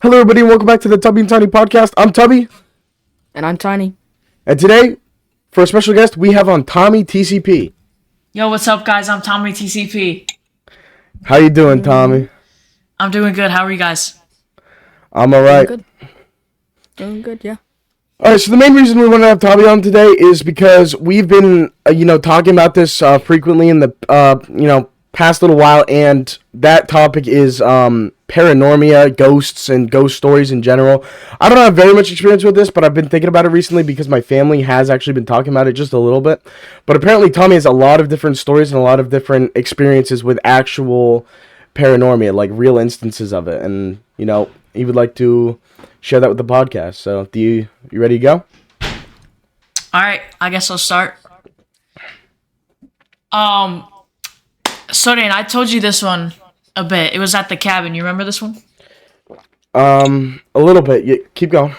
Hello, everybody, and welcome back to the Tubby and Tiny podcast. I'm Tubby. And I'm Tiny. And today, for a special guest, we have on TommyTCP. Yo, what's up, guys? I'm TommyTCP. How you doing, Tommy? I'm doing good. How are you guys? I'm alright. Doing good, yeah. Alright, so the main reason we want to have Tommy on today is because we've been, talking about this frequently in the, past little while, and that topic is paranormia, ghosts, and ghost stories in general. I don't have very much experience with this, but I've been thinking about it recently because my family has actually been talking about it just a little bit. But apparently Tommy has a lot of different stories and a lot of different experiences with actual paranormia, like real instances of it. And, he would like to share that with the podcast. So, you ready to go? All right, I guess I'll start. So Dan, I told you this one a bit. It was at the cabin. You remember this one? A little bit. Yeah, keep going.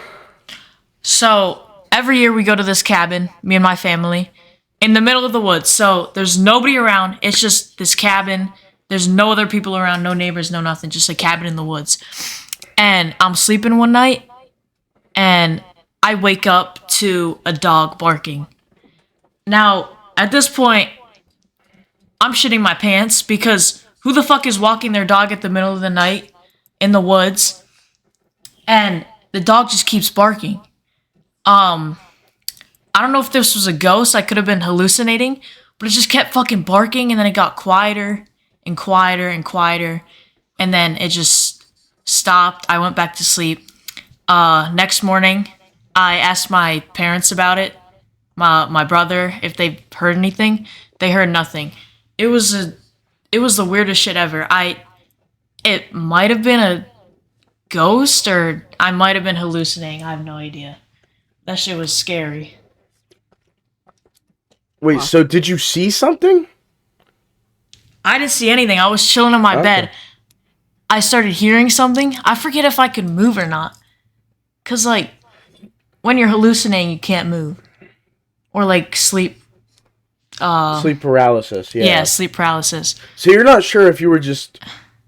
So every year we go to this cabin, me and my family, in the middle of the woods. So there's nobody around. It's just this cabin. There's no other people around, no neighbors, no nothing. Just a cabin in the woods. And I'm sleeping one night, and I wake up to a dog barking. Now, at this point, I'm shitting my pants because who the fuck is walking their dog at the middle of the night in the woods? And the dog just keeps barking. I don't know if this was a ghost. I could have been hallucinating, but it just kept fucking barking, and then it got quieter and quieter and quieter, and then it just stopped. I went back to sleep. Next morning, I asked my parents about it, my brother, if they heard anything. They heard nothing. It was the weirdest shit ever. It might have been a ghost, or I might have been hallucinating. I have no idea. That shit was scary. Wait, so did you see something? I didn't see anything. I was chilling in my bed. I started hearing something. I forget if I could move or not. 'Cause, when you're hallucinating, you can't move. Or, sleep. Sleep paralysis, yeah. Yeah, sleep paralysis. So you're not sure if you were just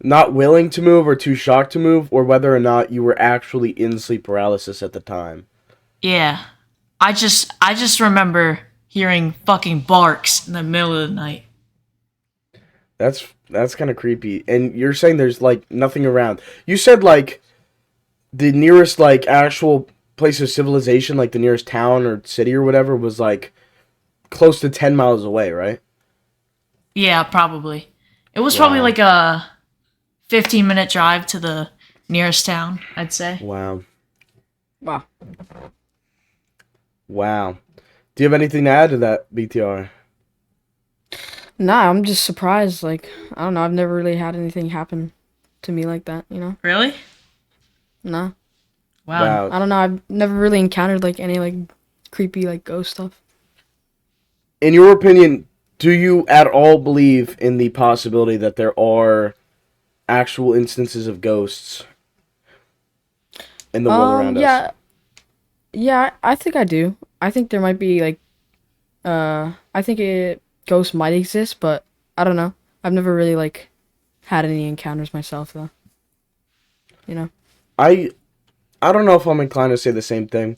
not willing to move or too shocked to move, or whether or not you were actually in sleep paralysis at the time. Yeah. I just remember hearing fucking barks in the middle of the night. That's kind of creepy. And you're saying there's, nothing around. You said, the nearest, actual place of civilization, the nearest town or city or whatever was, close to 10 miles away, right? Yeah, probably. It was probably a 15-minute drive to the nearest town, I'd say. Wow. Wow. Do you have anything to add to that, BTR? Nah, I'm just surprised. I don't know. I've never really had anything happen to me like that, Really? Nah. Wow. I don't know. I've never really encountered, any, creepy, ghost stuff. In your opinion, do you at all believe in the possibility that there are actual instances of ghosts in the world around us? Yeah, I think I do. I think there might be, I think ghosts might exist, but I don't know. I've never really, had any encounters myself, though. I don't know if I'm inclined to say the same thing.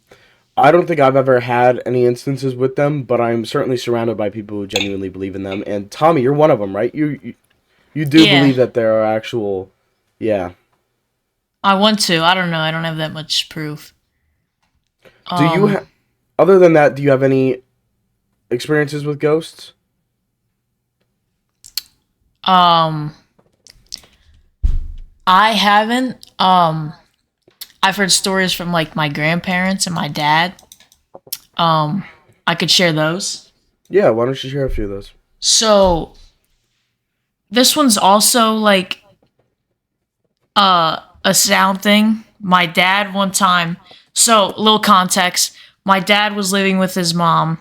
I don't think I've ever had any instances with them, but I'm certainly surrounded by people who genuinely believe in them. And Tommy, you're one of them, right? You do believe that there are actual, yeah. I want to. I don't know. I don't have that much proof. Do you other than that, do you have any experiences with ghosts? I haven't. I've heard stories from my grandparents and my dad. I could share those. Yeah, why don't you share a few of those? So this one's also a sound thing. My dad one time. So little context. My dad was living with his mom,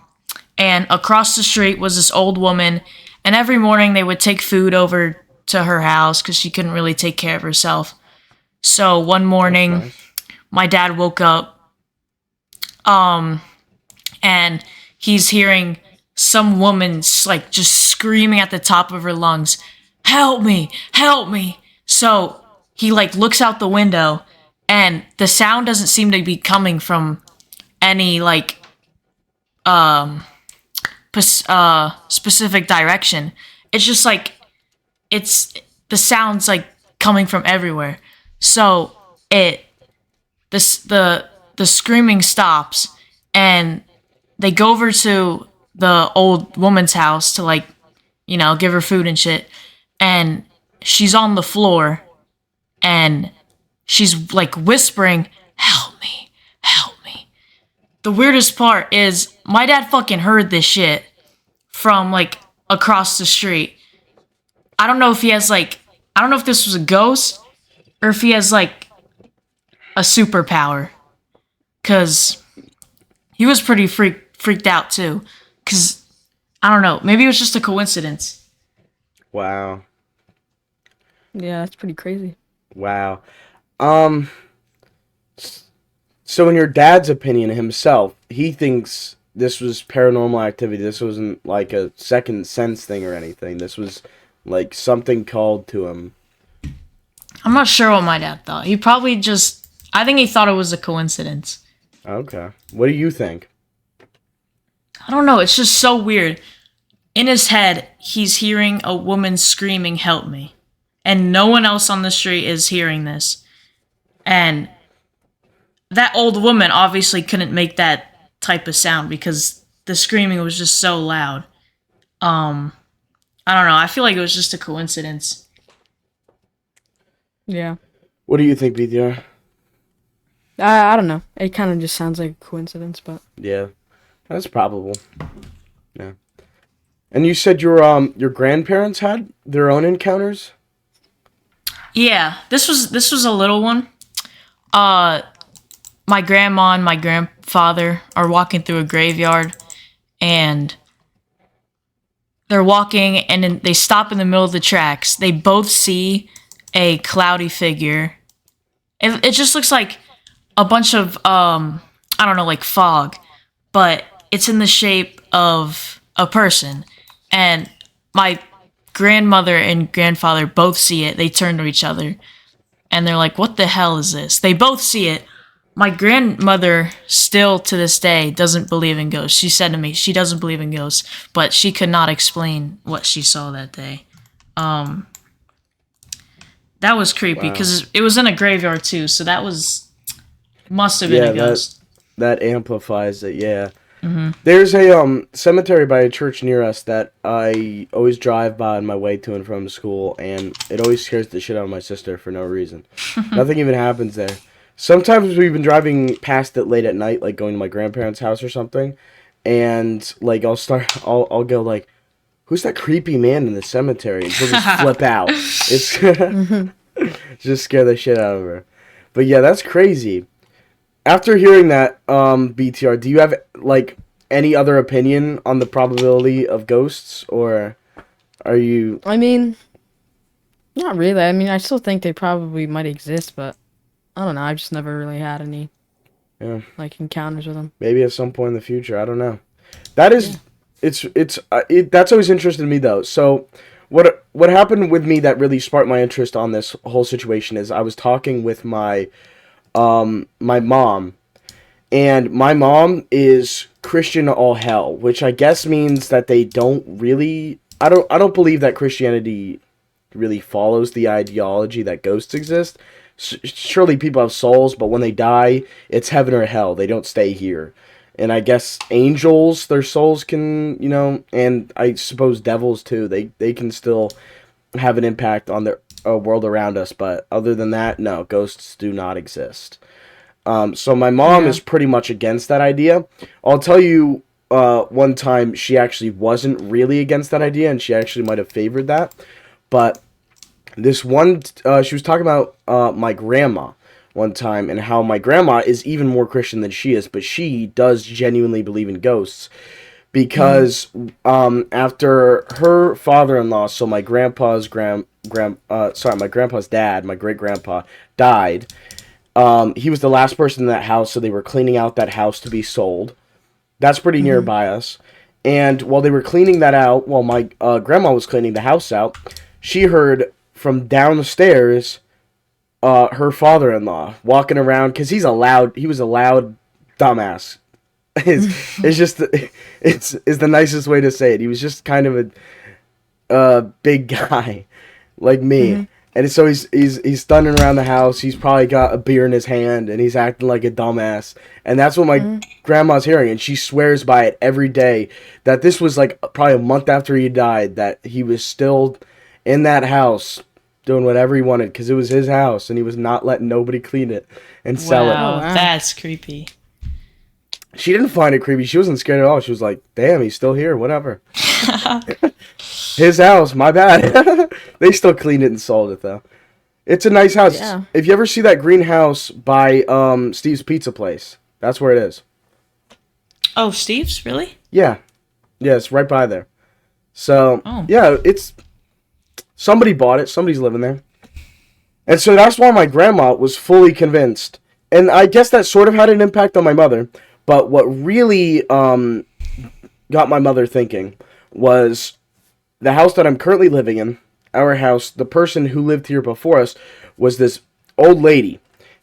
and across the street was this old woman, and every morning they would take food over to her house because she couldn't really take care of herself. So one morning, my dad woke up, and he's hearing some woman just screaming at the top of her lungs, "Help me! Help me!" So he looks out the window, and the sound doesn't seem to be coming from any like specific direction. It's just like the sound's like coming from everywhere. So the screaming stops, and they go over to the old woman's house to like, give her food and shit. And she's on the floor, and she's like whispering, "Help me, help me." The weirdest part is my dad fucking heard this shit from like across the street. I don't know if this was a ghost or if he has like a superpower, cause he was pretty freaked out too. Cause I don't know, maybe it was just a coincidence. Wow. Yeah, that's pretty crazy. Wow. So in your dad's opinion himself, he thinks this was paranormal activity. This wasn't like a second sense thing or anything. This was like something called to him. I'm not sure what my dad thought. He probably I think he thought it was a coincidence. Okay. What do you think? I don't know. It's just so weird. In his head, he's hearing a woman screaming, "Help me." And no one else on the street is hearing this. And that old woman obviously couldn't make that type of sound because the screaming was just so loud. I don't know. I feel like it was just a coincidence. Yeah. What do you think, BTR? I don't know. It kind of just sounds like a coincidence, but Yeah, that's probable. Yeah. And you said your grandparents had their own encounters? Yeah, this was a little one. My grandma and my grandfather are walking through a graveyard, and they're walking, and then they stop in the middle of the tracks. They both see a cloudy figure. It just looks like a bunch of I don't know, like fog, but it's in the shape of a person. And my grandmother and grandfather both see it. They turn to each other, and they're like, "What the hell is this?" They both see it. My grandmother still to this day doesn't believe in ghosts. She said to me she doesn't believe in ghosts, but she could not explain what she saw that day. That was creepy because it was in a graveyard too, so must have been a ghost. That amplifies it. Yeah. Mm-hmm. There's a cemetery by a church near us that I always drive by on my way to and from school, and it always scares the shit out of my sister for no reason. Nothing even happens there. Sometimes we've been driving past it late at night, like going to my grandparents' house or something, and like I'll go like, "Who's that creepy man in the cemetery?" And she'll just flip out. It's just scare the shit out of her. But yeah, that's crazy. After hearing that, BTR, do you have like any other opinion on the probability of ghosts, or are you? I mean, not really. I mean, I still think they probably might exist, but I don't know. I've just never really had any like encounters with them. Maybe at some point in the future. I don't know. That is, that's always interested me though. So, what happened with me that really sparked my interest on this whole situation is I was talking with my mom, and my mom is Christian all hell, which I guess means that they don't really. I don't believe that Christianity really follows the ideology that ghosts exist. Surely people have souls, but when they die, it's heaven or hell. They don't stay here. And I guess angels, their souls can, and I suppose devils too. They can still have an impact on the world around us. But other than that, no, ghosts do not exist. So my mom is pretty much against that idea. I'll tell you, one time she actually wasn't really against that idea, and she actually might have favored that. But this one, she was talking about my grandma one time, and how my grandma is even more Christian than she is, but she does genuinely believe in ghosts, because after her father-in-law, so my grandpa's my grandpa's dad, my great-grandpa, died, he was the last person in that house, so they were cleaning out that house to be sold. That's pretty nearby us. And while they were cleaning that out, while my grandma was cleaning the house out, she heard from downstairs her father-in-law walking around because he was a loud dumbass. It's just it's the nicest way to say it. He was just kind of a big guy like me. And so he's stunning around the house. He's probably got a beer in his hand, and he's acting like a dumbass. And that's what my grandma's hearing, and she swears by it every day that this was like probably a month after he died, that he was still in that house doing whatever he wanted because it was his house, and he was not letting nobody clean it and sell it. Wow, wow. that's creepy. She didn't find it creepy. She wasn't scared at all. She was like, damn, he's still here. Whatever. His house. My bad. They still cleaned it and sold it, though. It's a nice house. Yeah. If you ever see that green house by Steve's Pizza Place, that's where it is. Oh, Steve's? Really? Yeah. Yeah, it's right by there. So, Oh. yeah, it's... Somebody bought it. Somebody's living there. And so that's why my grandma was fully convinced. And I guess that sort of had an impact on my mother. But what really got my mother thinking was the house that I'm currently living in, our house, the person who lived here before us was this old lady.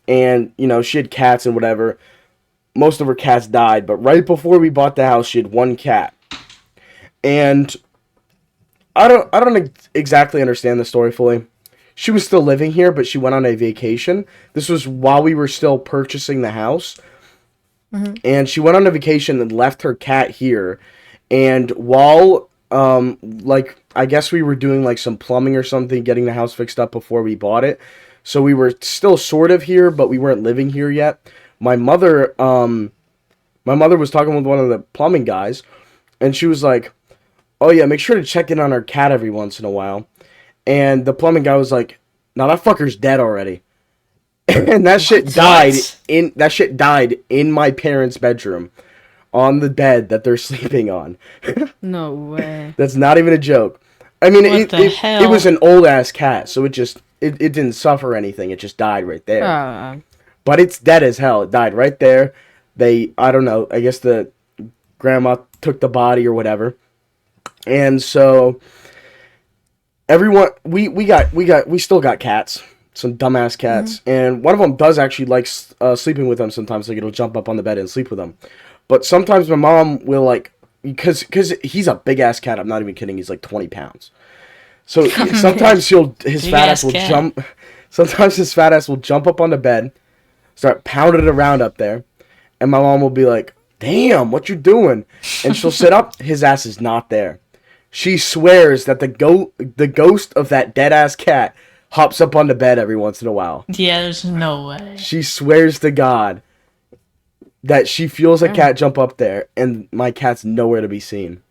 And, you know, she had cats and whatever. Most of her cats died. But right before we bought the house, she had one cat. And I don't exactly understand the story fully. She was still living here, but she went on a vacation. This was while we were still purchasing the house. And she went on a vacation and left her cat here. And while, like, I guess we were doing, like, some plumbing or something, getting the house fixed up before we bought it. So we were still sort of here, but we weren't living here yet. My mother was talking with one of the plumbing guys, and she was like, oh, yeah, make sure to check in on our cat every once in a while. And the plumbing guy was like, no, that fucker's dead already. And that shit died in my parents' bedroom on the bed that they're sleeping on. No way. That's not even a joke. I mean, What the hell? it was an old ass cat, so it didn't suffer anything. It just died right there. But it's dead as hell. It died right there. I don't know. I guess the grandma took the body or whatever. And so everyone we still got cats. Some dumbass cats, and one of them does actually like sleeping with them sometimes. Like, it'll jump up on the bed and sleep with them. But sometimes my mom will, like, because he's a big ass cat. I'm not even kidding. He's like 20 pounds. So sometimes his fat ass will jump. Sometimes his fat ass will jump up on the bed, start pounding it around up there, and my mom will be like, "Damn, what you doing?" And she'll sit up. His ass is not there. She swears that the ghost of that dead ass cat hops up on the bed every once in a while. Yeah, there's no way. She swears to God that she feels a cat jump up there, and my cat's nowhere to be seen.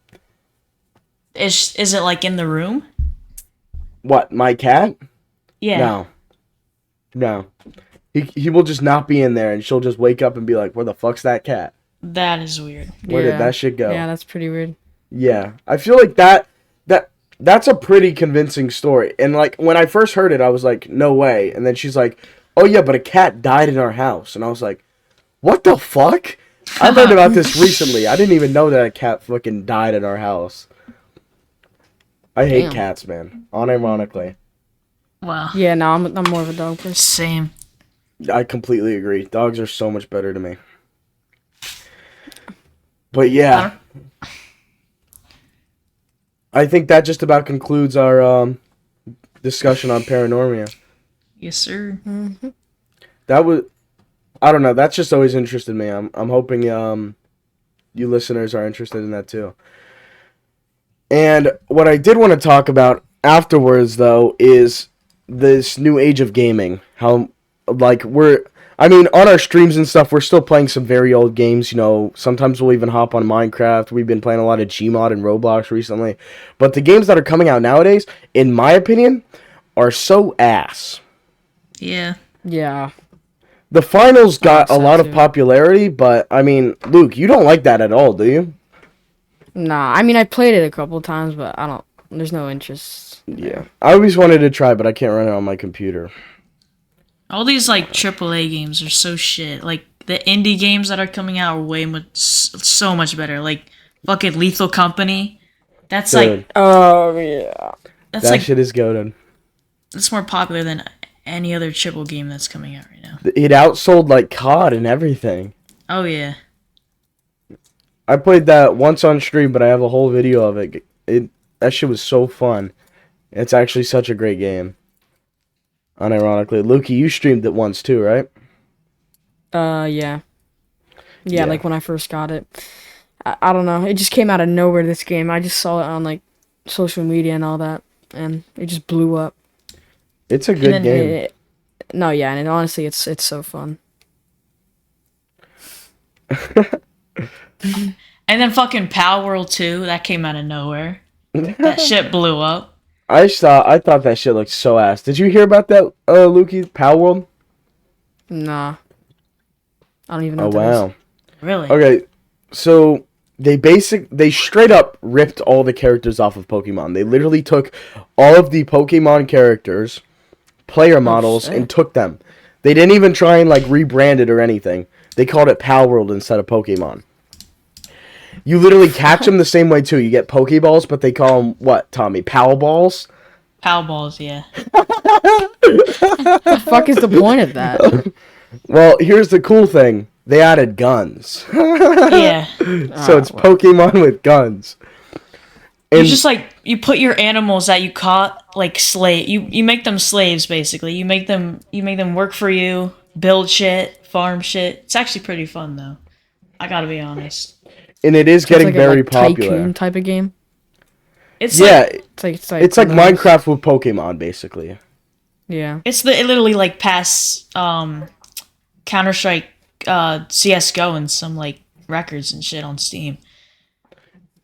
Is it like in the room? What, my cat? Yeah. No. He will just not be in there, and she'll just wake up and be like, where the fuck's that cat? That is weird. Where did that shit go? Yeah, that's pretty weird. Yeah. I feel like that's a pretty convincing story. And, like, when I first heard it, I was like, no way. And then she's like, oh, yeah, but a cat died in our house. And I was like, what the fuck? I learned about this recently. I didn't even know that a cat fucking died in our house. I hate cats, man. Unironically. Wow. Yeah, no, I'm more of a dog person. Same. I completely agree. Dogs are so much better to me. But, yeah. I think that just about concludes our discussion on Paranormia. Yes, sir. That was, I don't know. That's just always interested me. I'm hoping you listeners are interested in that too. And what I did want to talk about afterwards, though, is this new age of gaming. How, like, on our streams and stuff, we're still playing some very old games, you know. Sometimes we'll even hop on Minecraft. We've been playing a lot of Gmod and Roblox recently. But the games that are coming out nowadays, in my opinion, are so ass. Yeah. Yeah. The finals got a lot of too. popularity, but, I mean, Luke, you don't like that at all, do you? Nah, I mean, I played it a couple times, but there's no interest. Yeah. I always wanted to try, but I can't run it on my computer. All these, like, AAA games are so shit. Like, the indie games that are coming out are so much better. Like, fucking Lethal Company. That's, Dude, like... Oh, yeah. That's, that like... shit is goated. It's more popular than any other triple game that's coming out right now. It outsold like COD and everything. Oh yeah. I played that once on stream, but I have a whole video of it. That shit was so fun. It's actually such a great game. Unironically, Lukey, you streamed it once too, right? Yeah. Yeah, like when I first got it. I don't know. It just came out of nowhere, this game. I just saw it on, like, social media and all that, and it just blew up. It's a good game. And honestly, it's so fun. And then fucking Pal World 2, that came out of nowhere. That shit blew up. I thought that shit looked so ass. Did you hear about that, Lukey? Pal World? Nah. I don't even know Oh, what that wow. is. Really? Okay, so they straight up ripped all the characters off of Pokemon. They literally took all of the Pokemon characters, player models, and took them. They didn't even try and, like, rebrand it or anything. They called it Pal World instead of Pokemon. You literally catch them the same way, too. You get Pokeballs, but they call them, what, Tommy? Pal Balls? Pal Balls, yeah. What the fuck is the point of that? Well, here's the cool thing. They added guns. Yeah. So it's Pokemon with guns. You just, like, you put your animals that you caught, like, you make them slaves, basically. You make them work for you, build shit, farm shit. It's actually pretty fun, though. I gotta be honest. And it is getting like very a popular. Tycoon type of game. It's It's like Minecraft with Pokemon, basically. Yeah. it literally, like, past, Counter-Strike, CSGO and some, like, records and shit on Steam.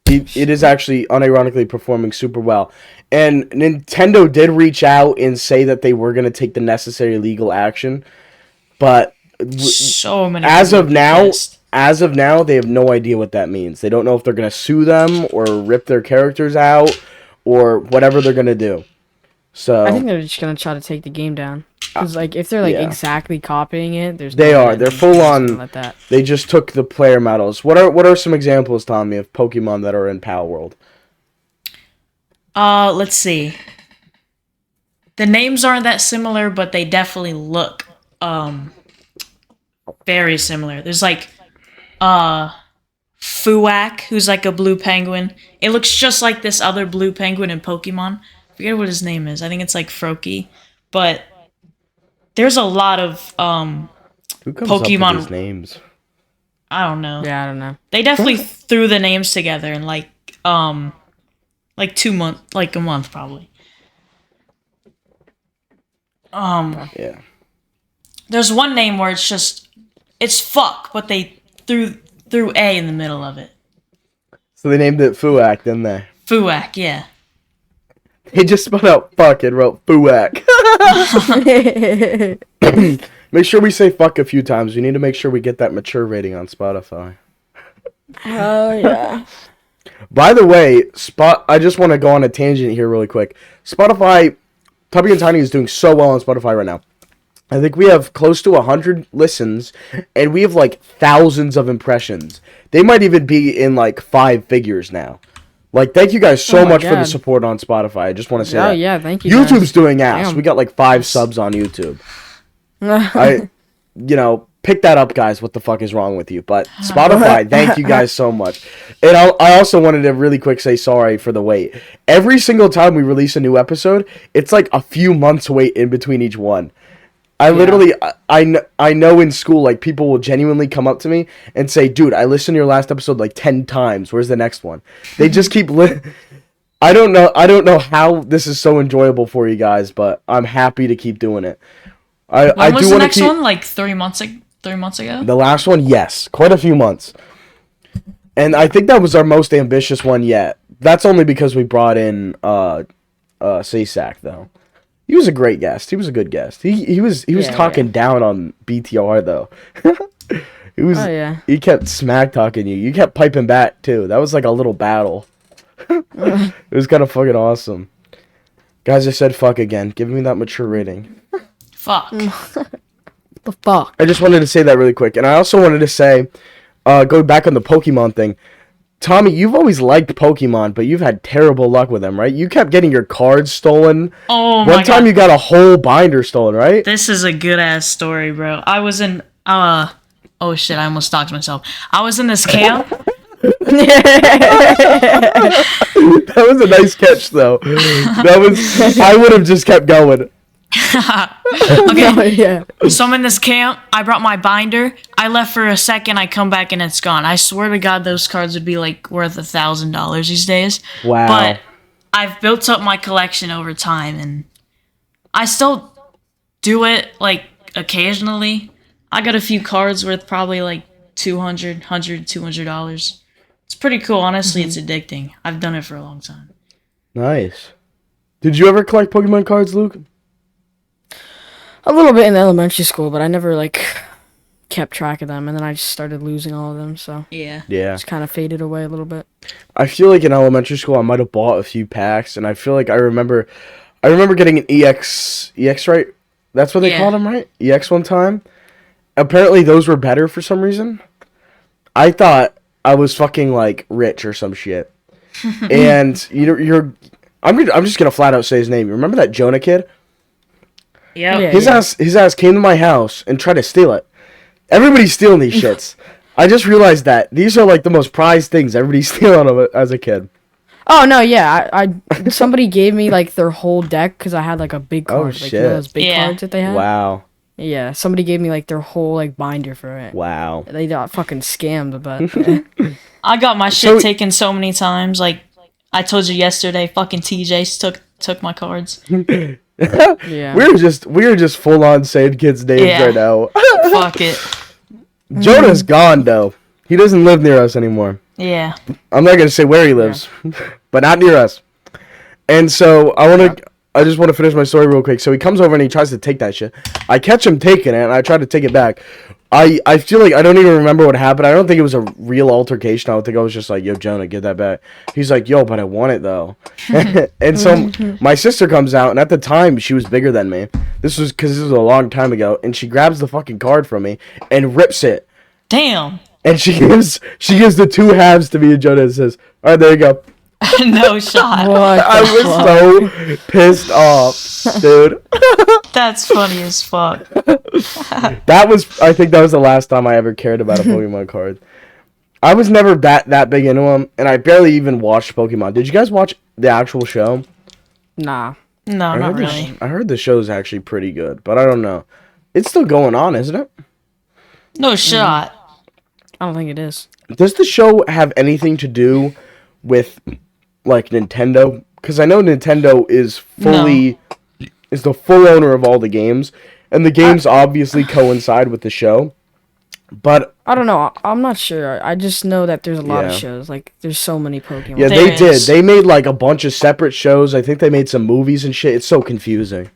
It is actually unironically performing super well. And Nintendo did reach out and say that they were going to take the necessary legal action. But So many as people of now, pissed. they have no idea what that means. They don't know if they're going to sue them or rip their characters out or whatever they're going to do. So I think they're just gonna try to take the game down. Because, like, if they're, like, yeah. exactly copying it, there's They no are. way They're they're full just on. gonna let that. They just took the player models. What are some examples, Tommy, of Pokemon that are in Pal World? Let's see. The names aren't that similar, but they definitely look, very similar. There's, like, Fuwak, who's, like, a blue penguin. It looks just like this other blue penguin in Pokemon. I forget what his name is. I think it's, like, Froakie. But there's a lot of, Who comes Pokemon up with these names? I don't know. Yeah, I don't know. They definitely threw the names together in, like a month probably. Yeah. There's one name where it's fuck, but they threw A in the middle of it. So they named it Fuwak, didn't they? Fuwak, yeah. He just spelled out fuck and wrote Fuwak. Make sure we say fuck a few times. We need to make sure we get that mature rating on Spotify. Oh, yeah. By the way, I just want to go on a tangent here really quick. Spotify, Tubby and Tiny is doing so well on Spotify right now. I think we have close to 100 listens, and we have, like, thousands of impressions. They might even be in, like, 5 figures now. Like, thank you guys so much for the support on Spotify. I just want to say that. Oh, yeah, thank you, YouTube's guys. doing ass. Damn. We got, like, 5 subs on YouTube. Pick that up, guys. What the fuck is wrong with you? But Spotify, thank you guys so much. And I also wanted to really quick say sorry for the wait. Every single time we release a new episode, it's like a few months wait in between each one. Literally, I know in school, like, people will genuinely come up to me and say, dude, I listened to your last episode like 10 times. Where's the next one? They just keep I don't know how this is so enjoyable for you guys, but I'm happy to keep doing it. When was the next one? Like 3 months ago? The last one, yes. Quite a few months. And I think that was our most ambitious one yet. That's only because we brought in Sasak, though. He was a great guest. He was a good guest. He was talking down on BTR, though. He kept smack talking you. You kept piping back, too. That was like a little battle. It was kind of fucking awesome. Guys, I said fuck again. Give me that mature rating. Fuck. The fuck? I just wanted to say that really quick. And I also wanted to say, going back on the Pokemon thing, Tommy, you've always liked Pokemon, but you've had terrible luck with them, right? You kept getting your cards stolen. Oh my One time God. you got a whole binder stolen, right? This is a good ass story, bro. I was in oh shit, I almost stalked myself. I was in this camp. That was a nice catch, though. I would have just kept going. Okay. Yeah. So I'm in this camp. I brought my binder. I left for a second. I come back and it's gone. I swear to God, those cards would be like worth $1,000 these days. Wow. But I've built up my collection over time, and I still do it like occasionally. I got a few cards worth probably like $200. It's pretty cool. Honestly, it's addicting. I've done it for a long time. Nice. Did you ever collect Pokemon cards, Luke? A little bit in elementary school, but I never like kept track of them, and then I just started losing all of them, so Yeah. Yeah. just kind of faded away a little bit. I feel like in elementary school I might have bought a few packs, and I feel like I remember getting an EX, right? That's what they Yeah. called them, right? EX one time. Apparently those were better for some reason. I thought I was fucking like rich or some shit. And I'm just gonna flat out say his name. You remember that Jonah kid? Yep. Yeah. His ass came to my house and tried to steal it. Everybody's stealing these shits. I just realized that these are like the most prized things everybody's stealing of it as a kid. Oh no, yeah, I somebody gave me like their whole deck because I had like a big Oh, card, like shit. those big Yeah. cards that they had. Wow. Yeah, somebody gave me like their whole like binder for it. Wow. They got fucking scammed, but I got my shit So- taken so many times. Like I told you yesterday, fucking TJ's took my cards. yeah. We are just full on saying kids' names Yeah. right now. Fuck it. Jonah's gone though. He doesn't live near us anymore. Yeah. I'm not gonna say where he lives, but not near us. And so I just want to finish my story real quick. So he comes over and he tries to take that shit. I catch him taking it, and I try to take it back. I feel like I don't even remember what happened. I don't think it was a real altercation. I don't think I was just like, yo, Jonah, get that back. He's like, yo, but I want it, though. And so my sister comes out, and at the time, she was bigger than me. This was a long time ago. And she grabs the fucking card from me and rips it. Damn. And she gives the two halves to me and Jonah and says, all right, there you go. No shot. What the I was fuck? so pissed off, dude. That's funny as fuck. I think that was the last time I ever cared about a Pokemon card. I was never that big into them, and I barely even watched Pokemon. Did you guys watch the actual show? Nah. No, not really. I heard the show's actually pretty good, but I don't know. It's still going on, isn't it? No shot. I don't think it is. Does the show have anything to do with like Nintendo? Because I know Nintendo is the full owner of all the games, and the games obviously coincide with the show. But I don't know. I'm not sure. I just know that there's a lot of Yeah. shows. Like, there's so many Pokemon. yeah, There they did. is. They made like a bunch of separate shows. I think they made some movies and shit. It's so confusing.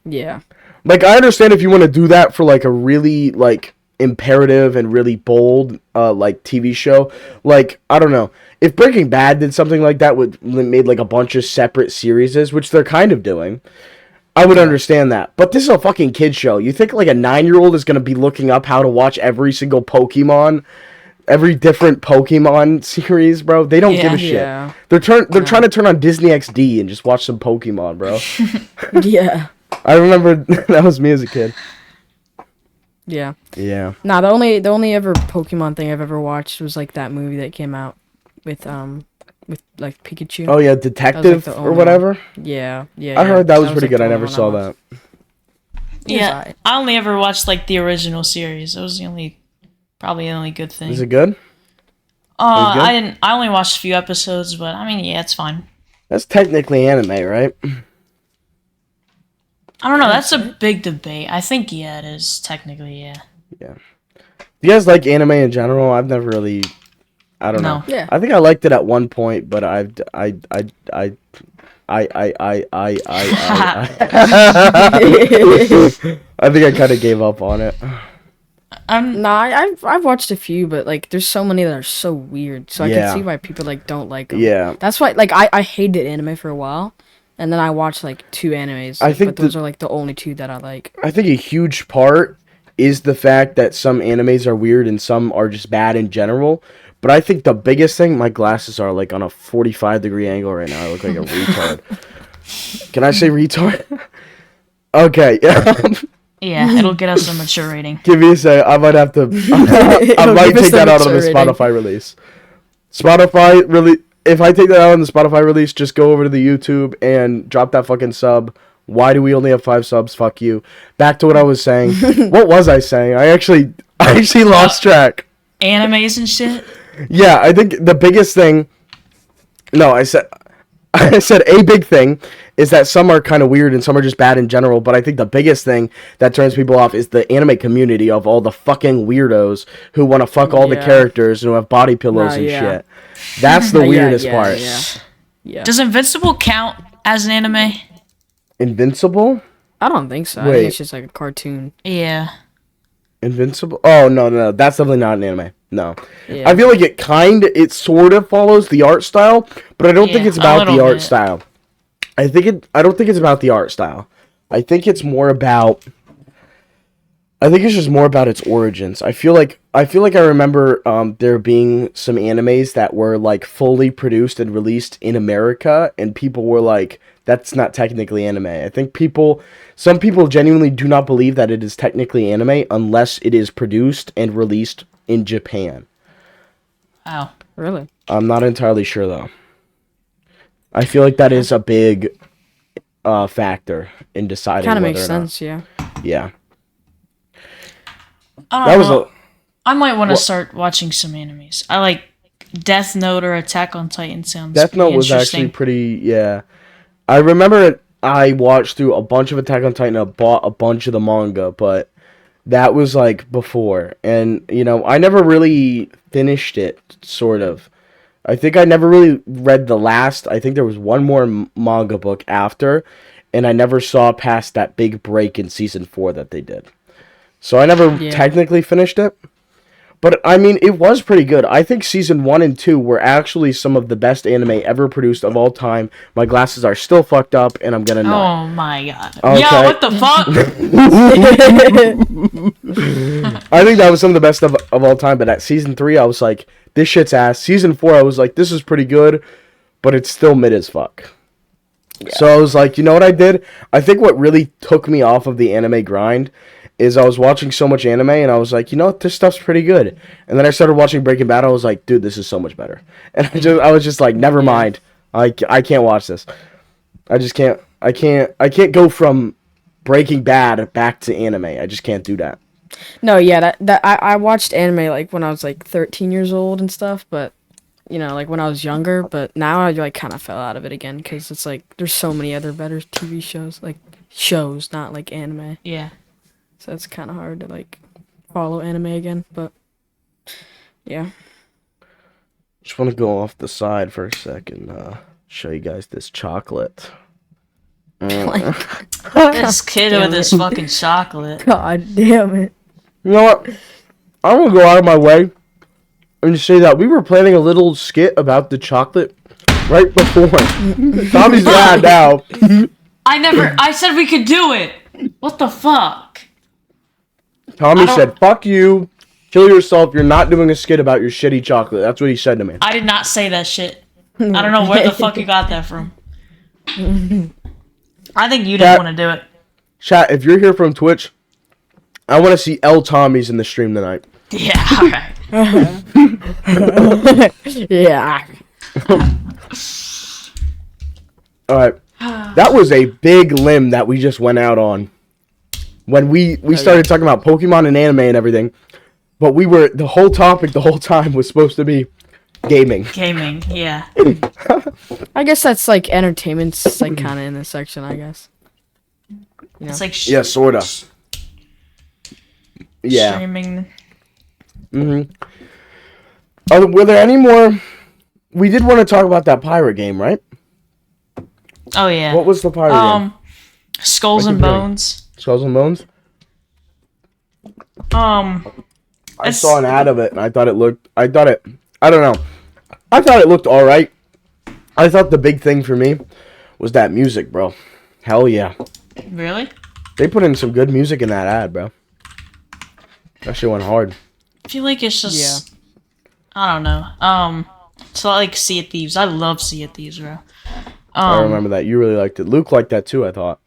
Yeah. Like, I understand if you want to do that for like a really like imperative and really bold like TV show. Like, I don't know. If Breaking Bad did something like that, made like a bunch of separate series, which they're kind of doing, I would understand that. But this is a fucking kid show. You think like a 9-year-old is going to be looking up how to watch every single Pokemon, every different Pokemon series, bro? They don't give a shit. Yeah. They're trying to turn on Disney XD and just watch some Pokemon, bro. Yeah. I remember that was me as a kid. Yeah. Yeah. Nah, the only ever Pokemon thing I've ever watched was like that movie that came out with like Pikachu. Oh yeah, Detective the or only whatever. Yeah. I heard that was pretty like, good. the I only never one saw watched. that. Yeah. alright. I only ever watched like the original series. It was probably the only good thing. Is it good? good? I only watched a few episodes, but I mean, yeah, it's fine. That's technically anime, right? I don't know. That's a big debate. I think yeah, it is technically yeah. Yeah. You guys like anime in general? I've never really. I don't know. Yeah. I think I liked it at one point, but I think I kind of gave up on it. Nah, I've watched a few, but like there's so many that are so weird. So I Yeah. can see why people like don't like them. Yeah. That's why like I hated anime for a while, and then I watched like 2 animes. I think but those are like the only 2 that I like. I think a huge part is the fact that some animes are weird and some are just bad in general. But I think the biggest thing, my glasses are like on a 45-degree angle right now. I look like a retard. Can I say retard? Okay. Yeah, it'll get us a mature rating. Give me a sec. I might have to. I might take that out on the Spotify release. Spotify really. If I take that out on the Spotify release, just go over to the YouTube and drop that fucking sub. Why do we only have 5 subs? Fuck you. Back to what I was saying. What was I saying? I actually lost track. Animes and shit. Yeah, I think the biggest thing. No, I said a big thing is that some are kind of weird and some are just bad in general. But I think the biggest thing that turns people off is the anime community of all the fucking weirdos who want to fuck all the characters and who have body pillows and shit. That's the weirdest part. Yeah. Does Invincible count as an anime? Invincible? I don't think so. I Wait. think it's just like a cartoon. Yeah. Invincible? Oh, no. That's definitely not an anime. No. Yeah. I feel like it sort of follows the art style, but I don't think it's about the art style. I don't think it's about the art style. I think it's more about... I think it's just more about its origins. I feel like I remember there being some animes that were like fully produced and released in America, and people were like, "That's not technically anime." I think some people genuinely do not believe that it is technically anime unless it is produced and released in Japan. Oh, really? I'm not entirely sure though. I feel like that is a big factor in deciding. Kind of whether makes or not. sense, yeah. Yeah. I don't know. I might want to start watching some animes. I like Death Note or Attack on Titan. Sounds Death Note was actually pretty. Yeah, I remember I watched through a bunch of Attack on Titan. I bought a bunch of the manga, but that was like before, and I never really finished it. Sort of. I think I never really read the last. I think there was one more manga book after, and I never saw past that big break in season 4 that they did. So I never technically finished it. But, I mean, it was pretty good. I think season 1 and 2 were actually some of the best anime ever produced of all time. My glasses are still fucked up, and I'm gonna nut. Oh my god. Okay. Yeah, what the fuck? I think that was some of the best of all time. But at season 3, I was like, this shit's ass. Season 4, I was like, this is pretty good, but it's still mid as fuck. Yeah. So I was like, you know what I did? I think what really took me off of the anime grind is I was watching so much anime, and I was like, you know what, this stuff's pretty good. And then I started watching Breaking Bad, I was like, dude, this is so much better. And I was just like, never mind. I can't watch this. I just can't. I can't go from Breaking Bad back to anime. I just can't do that. No, yeah, I watched anime like when I was like 13 years old and stuff, but like when I was younger, but now I like kind of fell out of it again because it's like there's so many other better TV shows, like shows, not like anime. Yeah. So it's kind of hard to like follow anime again, but yeah. Just want to go off the side for a second, show you guys this chocolate. This kid with this fucking chocolate. God damn it. You know what? I'm gonna go out of my way and say that we were planning a little skit about the chocolate right before. Tommy's mad now. I said we could do it. What the fuck? Tommy said, fuck you, kill yourself, you're not doing a skit about your shitty chocolate. That's what he said to me. I did not say that shit. I don't know where the fuck you got that from. I think you didn't want to do it. Chat, if you're here from Twitch, I want to see L Tommy's in the stream tonight. Yeah, alright. Yeah. Alright. That was a big limb that we just went out on. When we started talking about Pokemon and anime and everything. But the whole topic the whole time was supposed to be gaming. Gaming, yeah. I guess that's like entertainment's like kind of in this section, I guess. It's like yeah, sorta. Yeah. Streaming. Were there any more? We did want to talk about that pirate game, right? Oh yeah. What was the pirate game? Skulls and Bones. Skulls and Bones? I saw an ad of it and I thought it looked I don't know. I thought it looked alright. I thought the big thing for me was that music, bro. Hell yeah. Really? They put in some good music in that ad, bro. That shit went hard. I feel like it's just I don't know. So like Sea of Thieves. I love Sea of Thieves, bro. I remember that. You really liked it. Luke liked that too, I thought.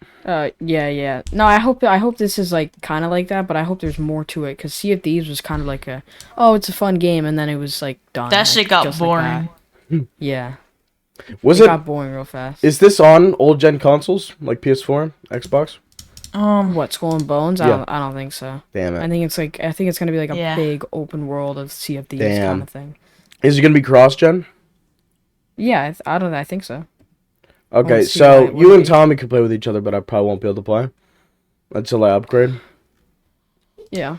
Yeah. No, I hope this is like kind of like that, but I hope there's more to it because Sea of Thieves was kind of like it's a fun game, and then it was like done. That like, shit got just boring. Like that. Yeah, Was it it? got boring real fast. Is this on old gen consoles like PS4, Xbox? What, Skull and Bones? Yeah. I don't think so. Damn it. I think it's gonna be like a Yeah. big open world of Sea of Thieves Damn. kind of thing. Is it gonna be cross gen? Yeah, I think so. Okay, Let's see so what it you would and be. Tommy could play with each other, but I probably won't be able to play until I upgrade. Yeah.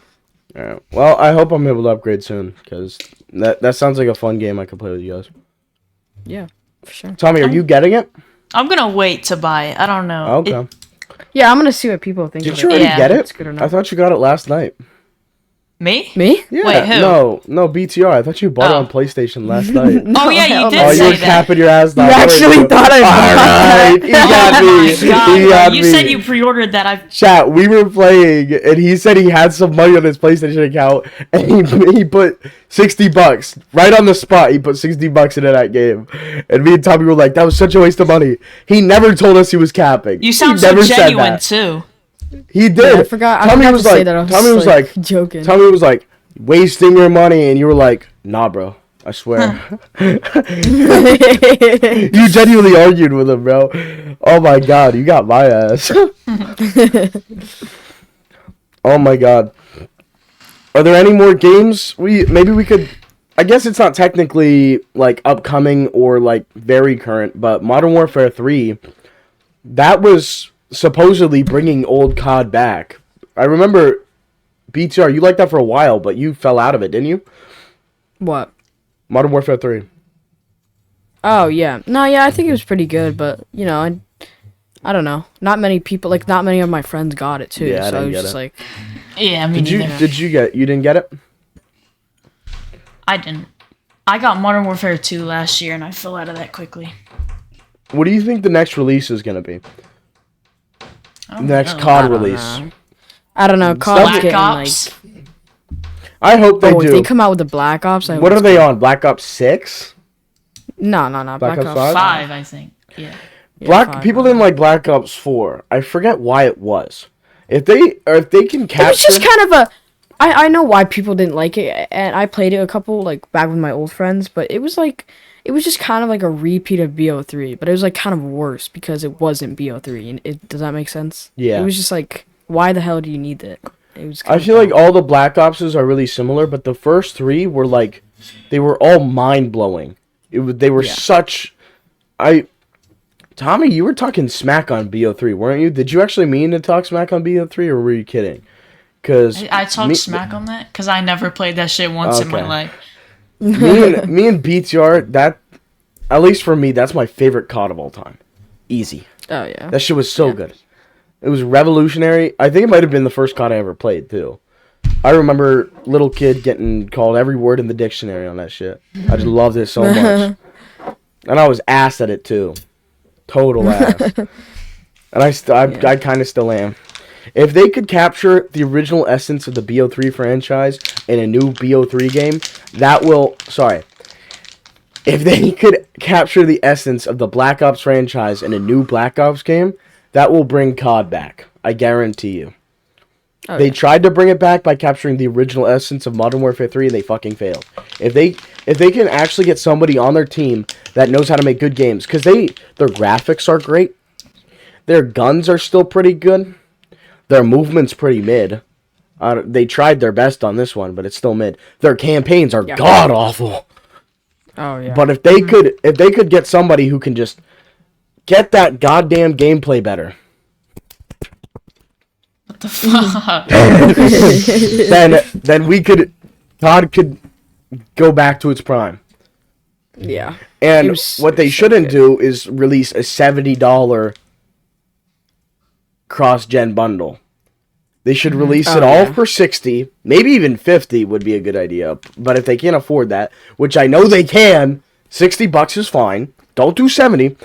Alright. Well, I hope I'm able to upgrade soon because that sounds like a fun game I could play with you guys. Yeah, for sure. Tommy, are you getting it? I'm gonna wait to buy it. I don't know. Okay. Yeah, I'm gonna see what people think. Did of you it. already Yeah. get It's it? good or I not. thought you got it last night. Me? Me? Yeah. Wait, who? No, BTR. I thought you bought it Oh. on PlayStation last night. Oh yeah, you hell did no. Oh, you say were that. capping your ass. You actually thought I bought Alright, that. he got me. Oh my He God, got you me. said you pre-ordered that. Chat, we were playing, and he said he had some money on his PlayStation account, and he put $60 right on the spot. He put $60 into that game, and me and Tommy were like, "That was such a waste of money." He never told us he was capping. You sound he so never said genuine that. too. He did. I forgot. I Tommy forgot was to say like, that. I was Tommy was like, joking. Tommy was like, wasting your money, and you were like, "Nah, bro. I swear." You genuinely argued with him, bro. Oh my god, you got my ass. Oh my god. Are there any more games? Maybe we could. I guess it's not technically like upcoming or like very current, but Modern Warfare 3, that was supposedly bringing old COD back. I remember BTR, you liked that for a while, but you fell out of it, didn't you? What? Modern Warfare 3. Oh yeah. No, yeah, I think it was pretty good, but I don't know. Not many people, like not many of my friends got it too. Yeah, I so I didn't was get just it. like, Yeah, me Did you neither. you didn't get it? I didn't. I got Modern Warfare 2 last year, and I fell out of that quickly. What do you think the next release is going to be? I don't Next know. COD release. I don't know. COD's Black getting Ops. like, I hope they if do. they come out with the Black Ops, I hope What are it's they good. on? Black Ops 6? No. Black Ops 5? 5, I think. Yeah. Yeah, 5, People right. didn't like Black Ops 4. I forget why it was. If they can capture, It was just kind of a. I know why people didn't like it, and I played it a couple like back with my old friends, but it was just kind of like a repeat of BO3, but it was like kind of worse because it wasn't BO3. And does that make sense? Yeah. It was just like, why the hell do you need it? It was. I feel like all the Black Opses are really similar, but the first 3 were like, they were all mind blowing. They were Yeah. such. Tommy, you were talking smack on BO3, weren't you? Did you actually mean to talk smack on BO3, or were you kidding? Because I talked smack on that because I never played that shit once in my Okay. life. me and BTR, that, at least for me, that's my favorite COD of all time. Easy. Oh yeah. That shit was so good. It was revolutionary. I think it might have been the first COD I ever played, too. I remember little kid getting called every word in the dictionary on that shit. I just loved it so much. And I was ass at it, too. Total ass. And I kind of still am. If they could capture the original essence of the BO3 franchise in a new BO3 game, that will... Sorry. If they could capture the essence of the Black Ops franchise in a new Black Ops game, that will bring COD back. I guarantee you. Oh, They yeah. tried to bring it back by capturing the original essence of Modern Warfare 3, and they fucking failed. If they can actually get somebody on their team that knows how to make good games, because their graphics are great, their guns are still pretty good, their movement's pretty mid. They tried their best on this one, but it's still mid. Their campaigns are god awful. Oh yeah. But if they could get somebody who can just get that goddamn gameplay better, What the fuck? then COD could go back to its prime. yeah. And It was- what it they was so shouldn't good. do is release a $70 cross-gen bundle. They should release it Oh, all yeah. for 60, maybe even 50 would be a good idea. But if they can't afford that, which I know they can, $60 is fine. Don't do 70.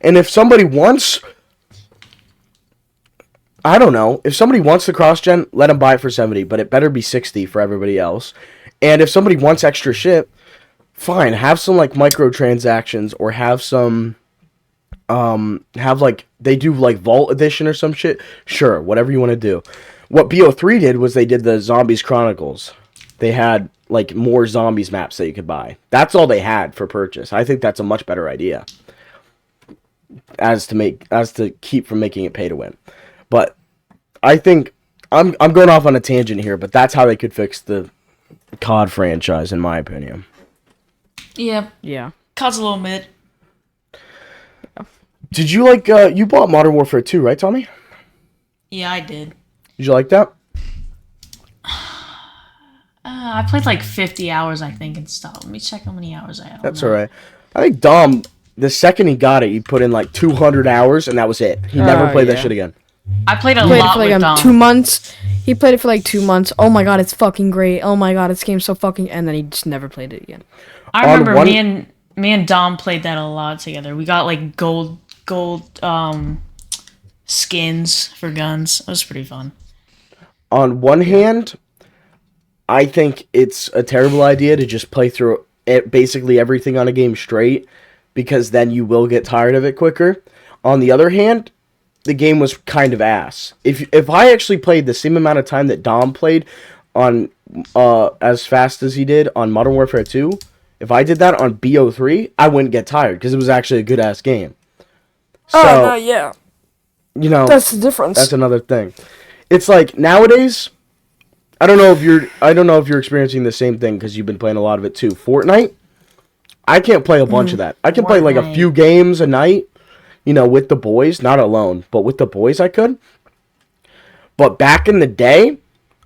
And if somebody wants, I don't know, if somebody wants the cross-gen, let them buy it for 70, but it better be 60 for everybody else. And if somebody wants extra shit, fine, have some like microtransactions or have some have like they do like Vault Edition or some shit. Sure, whatever you want to do. What BO3 did was they did the Zombies Chronicles. They had like more zombies maps that you could buy. That's all they had for purchase. I think that's a much better idea. As to keep from making it pay to win. But I think I'm going off on a tangent here, but that's how they could fix the COD franchise in my opinion. Yeah. Yeah. COD's a little mid. Did you like you bought Modern Warfare 2, right, Tommy? Yeah, I did. Did you like that? I played like 50 hours, I think, and stuff. Let me check how many hours I have. That's all right. I think Dom, the second he got it, he put in like 200 hours, and that was it. He never played that shit again. I played a Played it lot for with like Dom. 2 months. He played it for like 2 months. Oh my god, it's fucking great. Oh my god, this game's so fucking. And then he just never played it again. I remember me and Dom played that a lot together. We got like gold skins for guns. It was pretty fun. On one hand, I think it's a terrible idea to just play through basically everything on a game straight, because then you will get tired of it quicker. On the other hand, the game was kind of ass. If I actually played the same amount of time that Dom played on as fast as he did on Modern Warfare 2, if I did that on BO3, I wouldn't get tired because it was actually a good ass game. So, yeah. you know, That's the difference. that's another thing. It's like nowadays, I don't know if you're experiencing the same thing because you've been playing a lot of it too. Fortnite, I can't play a bunch of that. I can play like a few games a night, you know, with the boys, not alone, but with the boys I could. But back in the day,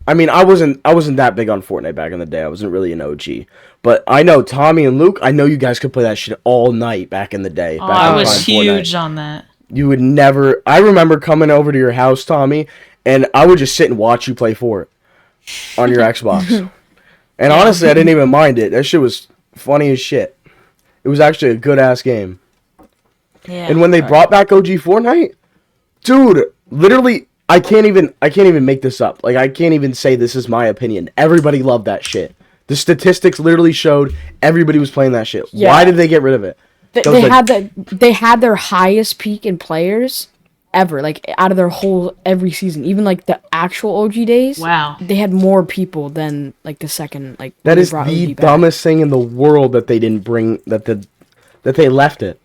I mean, I wasn't that big on Fortnite back in the day. I wasn't really an OG. But I know Tommy and Luke, I know you guys could play that shit all night back in the day. Oh, I was huge on that. You would never. I remember coming over to your house, Tommy, and I would just sit and watch you play Fort on your Xbox. And honestly, I didn't even mind it. That shit was funny as shit. It was actually a good ass game. Yeah. And when they brought back OG Fortnite, dude, literally, I can't even make this up. Like, I can't even say this is my opinion. Everybody loved that shit. The statistics literally showed everybody was playing that shit. Yeah. Why did they get rid of it? They had their highest peak in players ever, like out of their whole every season. Even like the actual OG days. Wow. They had more people than like the second like. That is the dumbest thing in the world that they didn't bring that they left it.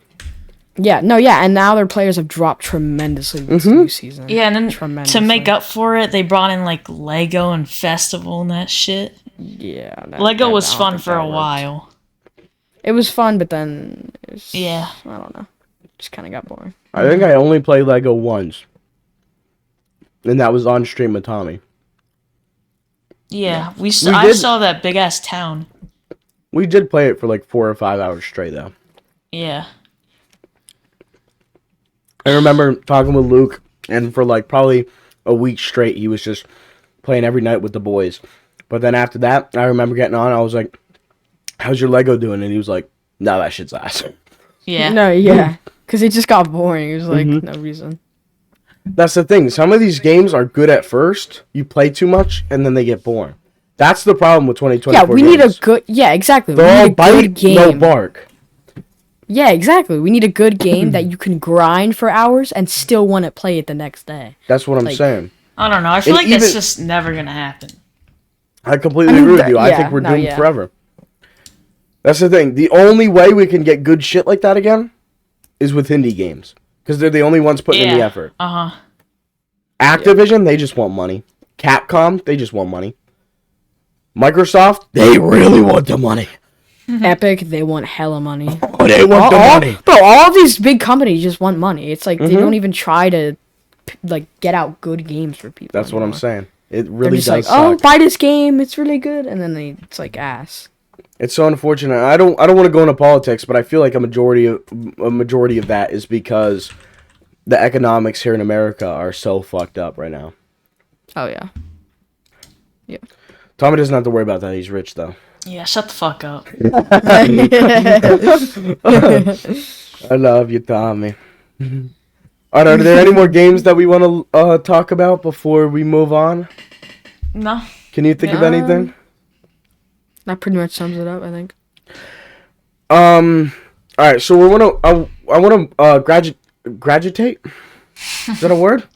Yeah, no, yeah, and now their players have dropped tremendously with this new season. Yeah, and then to make up for it, they brought in like Lego and Festival and that shit. Yeah, Lego was fun for a while. It was fun, but then yeah, I don't know, just kind of got boring. I think I only played Lego once, and that was on stream with Tommy. Yeah, I saw that big ass town. We did play it for like 4 or 5 hours straight though. Yeah. I remember talking with Luke, and for like probably a week straight, he was just playing every night with the boys. But then after that, I remember getting on, I was like, how's your Lego doing? And he was like, no, that shit's ass. Yeah. No, yeah. Because it just got boring. It was like, no reason. That's the thing. Some of these games are good at first. You play too much, and then they get boring. That's the problem with 2024 Yeah, we games. need a good... Yeah, exactly. They're all we need a good bite, game. no bark. Yeah, exactly. We need a good game that you can grind for hours and still want to play it the next day. That's what I'm saying. I don't know. I feel And like that's just never going to happen. I completely agree with you. I think we're doomed forever. That's the thing. The only way we can get good shit like that again is with indie games. Because they're the only ones putting in the effort. Uh-huh. Activision, they just want money. Capcom, they just want money. Microsoft, they really want the money. Epic, they want hella money. Oh, they want the money. Bro, all of these big companies just want money. It's like they don't even try to like get out good games for people. That's anymore. what I'm saying. It really just does like, suck. oh, buy this game, it's really good, and then it's like ass. It's so unfortunate. I don't want to go into politics, but I feel like a majority of that is because the economics here in America are so fucked up right now. Oh yeah. Yeah. Tommy doesn't have to worry about that. He's rich though. Yeah, shut the fuck up. I love you, Tommy. Alright, are there any more games that we want to talk about before we move on? No. Can you think of anything? That pretty much sums it up, I think. All right, so I want to graduate. Is that a word?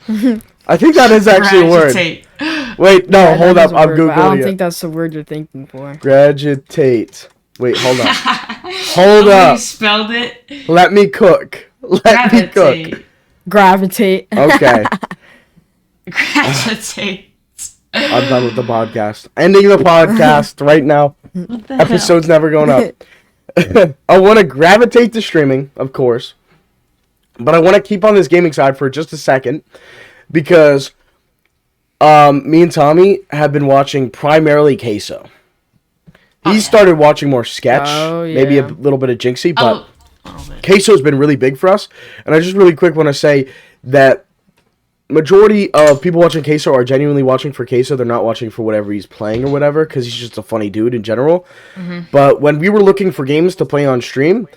I think that is actually a word. Graduate. Wait, no, Yeah, hold that up. is a I'm word, but I don't googling think it. that's the word you're thinking for. Graduate. Wait, hold up. Hold The way you up. spelled it. Let me cook. Let me cook. Gravitate. Gravitate. Okay, Gravitate. I'm done with the podcast. Ending the podcast right now. What the Episode's never going up. I want to gravitate to streaming, of course. But I want to keep on this gaming side for just a second. Because me and Tommy have been watching primarily Queso. He started watching more Sketch. Oh, Maybe a yeah. little bit of Jinxie. But a little bit. Queso's been really big for us. And I just really quick want to say that majority of people watching Queso are genuinely watching for Queso. They're not watching for whatever he's playing or whatever, because he's just a funny dude in general. But when we were looking for games to play on stream,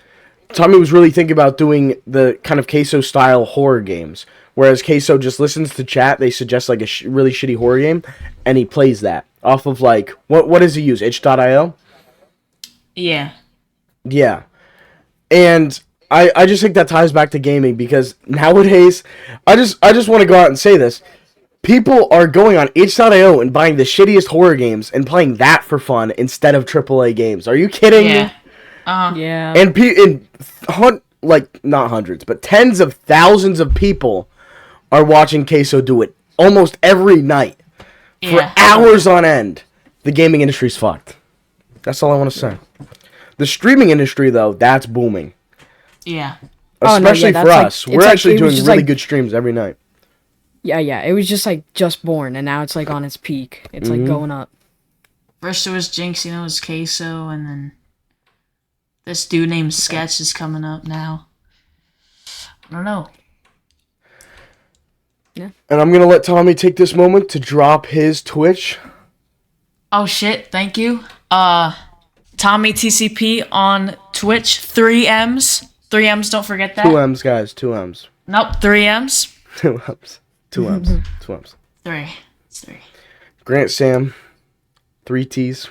Tommy was really thinking about doing the kind of Queso style horror games, whereas Queso just listens to chat. They suggest like a really shitty horror game, and he plays that off of like what does he use? itch.io. Yeah. Yeah, and I just think that ties back to gaming, because nowadays, I just want to go out and say this. People are going on itch.io and buying the shittiest horror games and playing that for fun instead of AAA games. Are you kidding me? Yeah. Yeah. And like, not hundreds, but tens of thousands of people are watching Queso do it almost every night for hours on end. The gaming industry's fucked. That's all I want to say. The streaming industry, though, that's booming. Yeah. Especially yeah, for that's us. like- We're it's like- actually it was doing just really like- good streams every night. Yeah, it was just born, and now it's like on its peak. It's like going up. First it was Jinx, it was Queso, and then this dude named Sketch is coming up now. I don't know. And I'm going to let Tommy take this moment to drop his Twitch. Oh shit, thank you. TommyTCP on Twitch, 3Ms. 3Ms, don't forget that. 2 M's, guys. 2 M's. Nope, 3Ms. 2 M's. 2 M's. 2 M's. 3. It's 3. Grant Sam. 3 T's.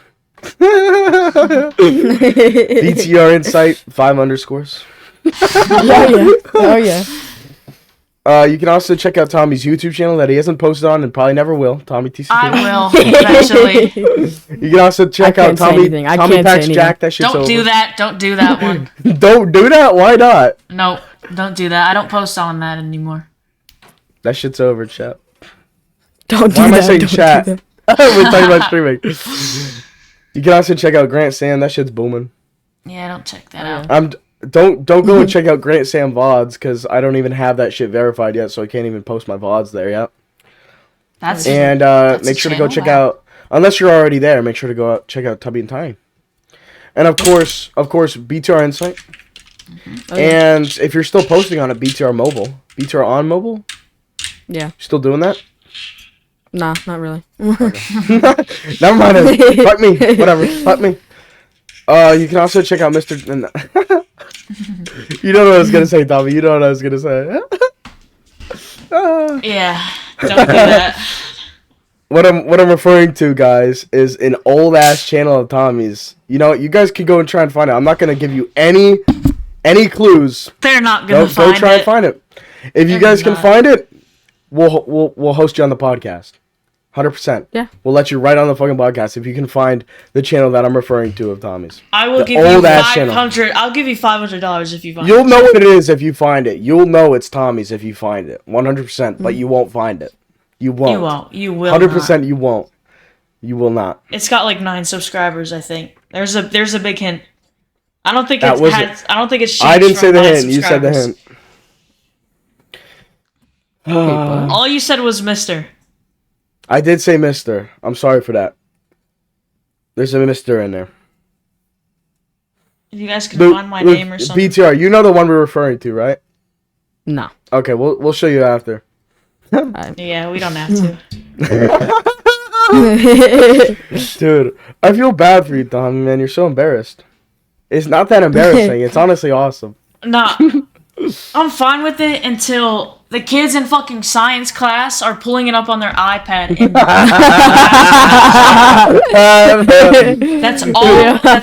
BTR Insight. 5 underscores. Oh yeah. You can also check out Tommy's YouTube channel that he hasn't posted on and probably never will. TommyTCP. I will, eventually. You can also check I out can't say Tommy anything. I Tommy can't say Packs anything. Jack. That shit's Don't over. do that. Don't do that one. Don't do that. Why not? Nope, don't do that. I don't post on that anymore. That shit's over, chat. Don't do Why am I that. saying Don't do chat? that. We're talking about streaming. You can also check out Grant Sam. That shit's booming. Yeah, don't check that out. Don't go and check out Grant Sam VODs, because I don't even have that shit verified yet, so I can't even post my VODs there yet. That's And that's make a sure to go channel? check Wow. out, unless you're already there, make sure to go out check out Tubby and Tiny. And of course, BTR Insight. And if you're still posting on it, BTR Mobile. BTR on mobile? Yeah. Still doing that? Nah, not really. Never mind it. Fuck me. Whatever. Fuck me. You can also check out Mr. You know what I was gonna say, Tommy. You know what I was gonna say. Yeah, don't do that. What I'm referring to, guys, is an old ass channel of Tommy's. You know, you guys can go and try and find it. I'm not gonna give you any clues. They're not gonna Go find try it. and find it. If you They're guys can not. find it, we'll host you on the podcast. 100%. Yeah. We'll let you right on the fucking podcast if you can find the channel that I'm referring to of Tommy's. I will The give you old ass channel. $500. I'll give you $500 if you find You'll it. know what it is if you find it. You'll know it's Tommy's if you find it. 100%. But you won't find it. You won't. You won't. You will. 100% Not. you won't. You will not. It's got like 9 subscribers, I think. There's a big hint. I don't think That it's wasn't- I don't think it's changed I didn't say from the 9 hint. You said the subscribers. hint. All you said was Mister. I did say Mister. I'm sorry for that. There's a Mister in there. If you guys can find my name or something. BTR, you know the one we're referring to, right? Nah. Okay, we'll show you after. Yeah, we don't have to. Dude, I feel bad for you, Tommy, man. You're so embarrassed. It's not that embarrassing. It's honestly awesome. Nah, I'm fine with it until the kids in fucking science class are pulling it up on their iPad. And that's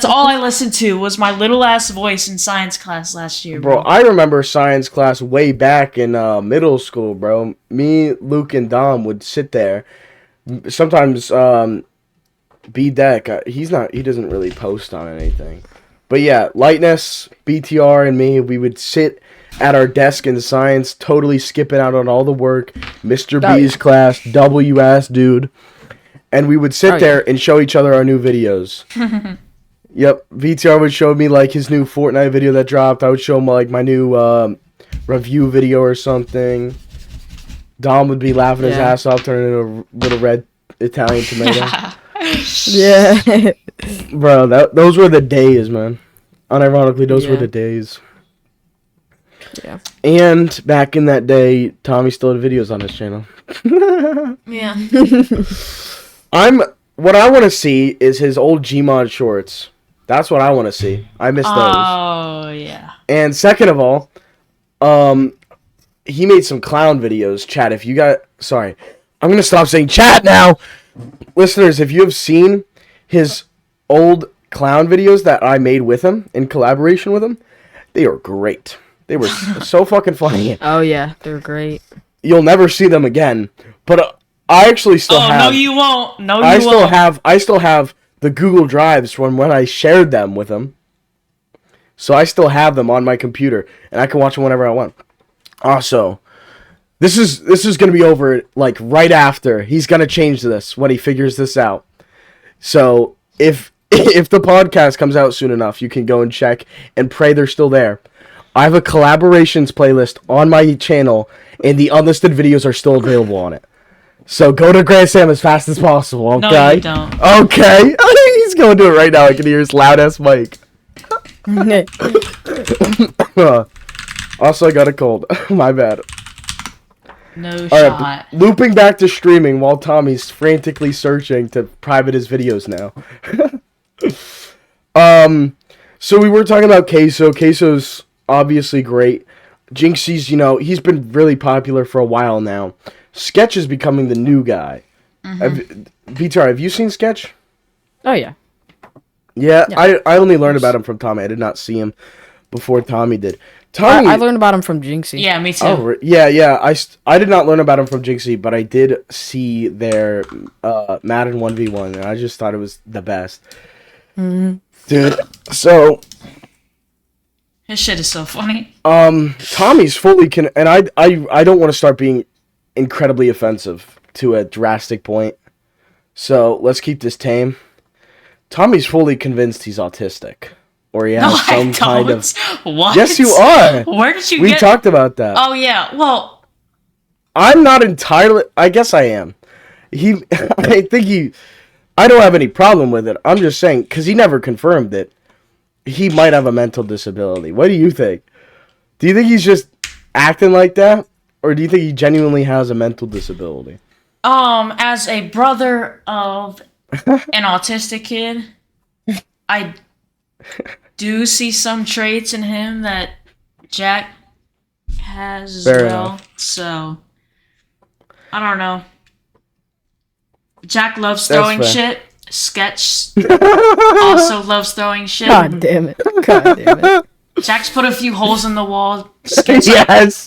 all I listened to was my little ass voice in science class last year, Bro, I remember science class way back in middle school, bro. Me, Luke, and Dom would sit there. Sometimes B-Deck, he doesn't really post on anything. But yeah, Lightness, BTR, and me, we would sit at our desk in science, totally skipping out on all the work. Mr. B's class, WS dude. And we would sit there and show each other our new videos. Yep, VTR would show me like his new Fortnite video that dropped. I would show him like my new review video or something. Dom would be laughing his ass off, turning into a little red Italian tomato. Yeah. Bro, those were the days, man. Unironically, those were the days. Yeah. And back in that day, Tommy still had videos on his channel. Yeah. What I want to see is his old Gmod shorts. That's what I want to see. I miss those. Oh, yeah. And second of all, he made some clown videos. Chat, if you got... Sorry. I'm going to stop saying chat now. Listeners, if you have seen his old clown videos that I made with him, in collaboration with him, they are great. They were so fucking funny. Oh, yeah. They're great. You'll never see them again. But I actually still have... Oh, no, you won't. No, you won't. I still have the Google Drives from when I shared them with him. So I still have them on my computer, and I can watch them whenever I want. Also, this is going to be over, like, right after. He's going to change this when he figures this out. So, if the podcast comes out soon enough, you can go and check and pray they're still there. I have a collaborations playlist on my channel, and the unlisted videos are still available on it. So go to Grand Sam as fast as possible, okay? No, you don't. Okay. He's going to do it right now. I can hear his loud-ass mic. Also, I got a cold. My bad. No All shot. right, looping back to streaming while Tommy's frantically searching to private his videos now. So we were talking about Queso. Queso's obviously great. Jinxie's, he's been really popular for a while now. Sketch is becoming the new guy. BTR, have you seen Sketch? Oh, yeah. Yeah, I only learned about him from Tommy. I did not see him before Tommy did. Tommy, I learned about him from Jinxie. Yeah, me too. Oh, yeah. I did not learn about him from Jinxie, but I did see their Madden 1v1, and I just thought it was the best. Mm-hmm. Dude, so... His shit is so funny. Tommy's fully and I don't want to start being incredibly offensive to a drastic point. So let's keep this tame. Tommy's fully convinced he's autistic, or he has some kind of. What? Yes, you are. Where did you? We talked about that. Oh yeah. Well, I'm not entirely. I guess I am. I think I don't have any problem with it. I'm just saying because he never confirmed it. He might have a mental disability. What do you think? Do you think he's just acting like that? Or do you think he genuinely has a mental disability? As a brother of an autistic kid, I do see some traits in him that Jack has as Fair well. enough. So, I don't know. Jack loves throwing shit. Sketch also loves throwing shit. God damn it. God damn it. Jack's put a few holes in the wall. Sketch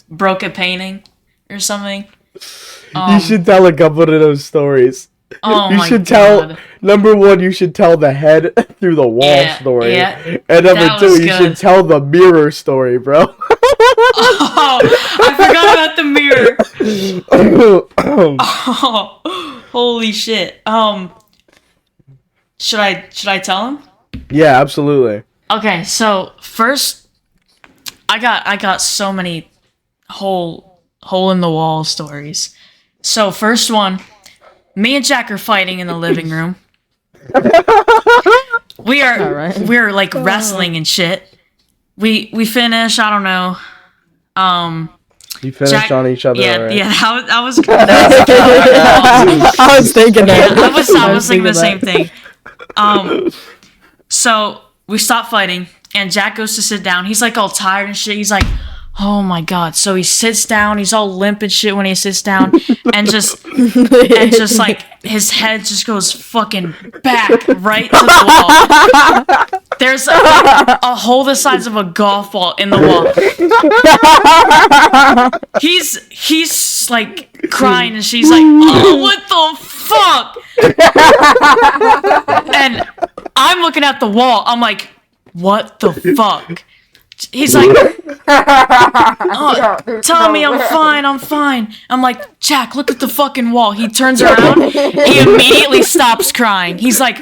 broke a painting or something. You should tell a couple of those stories. Oh you my should God. tell number one, you should tell the head through the wall story. Yeah. And number That two, was you good. should tell the mirror story, bro. Oh, I forgot about the mirror. Oh, holy shit. Should I tell him? Yeah, absolutely. Okay, so first, I got so many hole in the wall stories. So first one, me and Jack are fighting in the living room. We're like wrestling and shit. We finish. I don't know. You finished on each other. Yeah, right? yeah. I was. I was thinking that. I was thinking the same thing. So we stop fighting, and Jack goes to sit down. He's like all tired and shit. He's like, Oh my god. So he sits down, he's all limp and shit when he sits down, and just like his head just goes fucking back right to the wall. There's a hole the size of a golf ball in the wall. He's like crying and she's like, oh, what the fuck? And I'm looking at the wall. I'm like, what the fuck? He's like, oh, Tommy, I'm fine. I'm like, Jack, look at the fucking wall. He turns around. He immediately stops crying. He's like,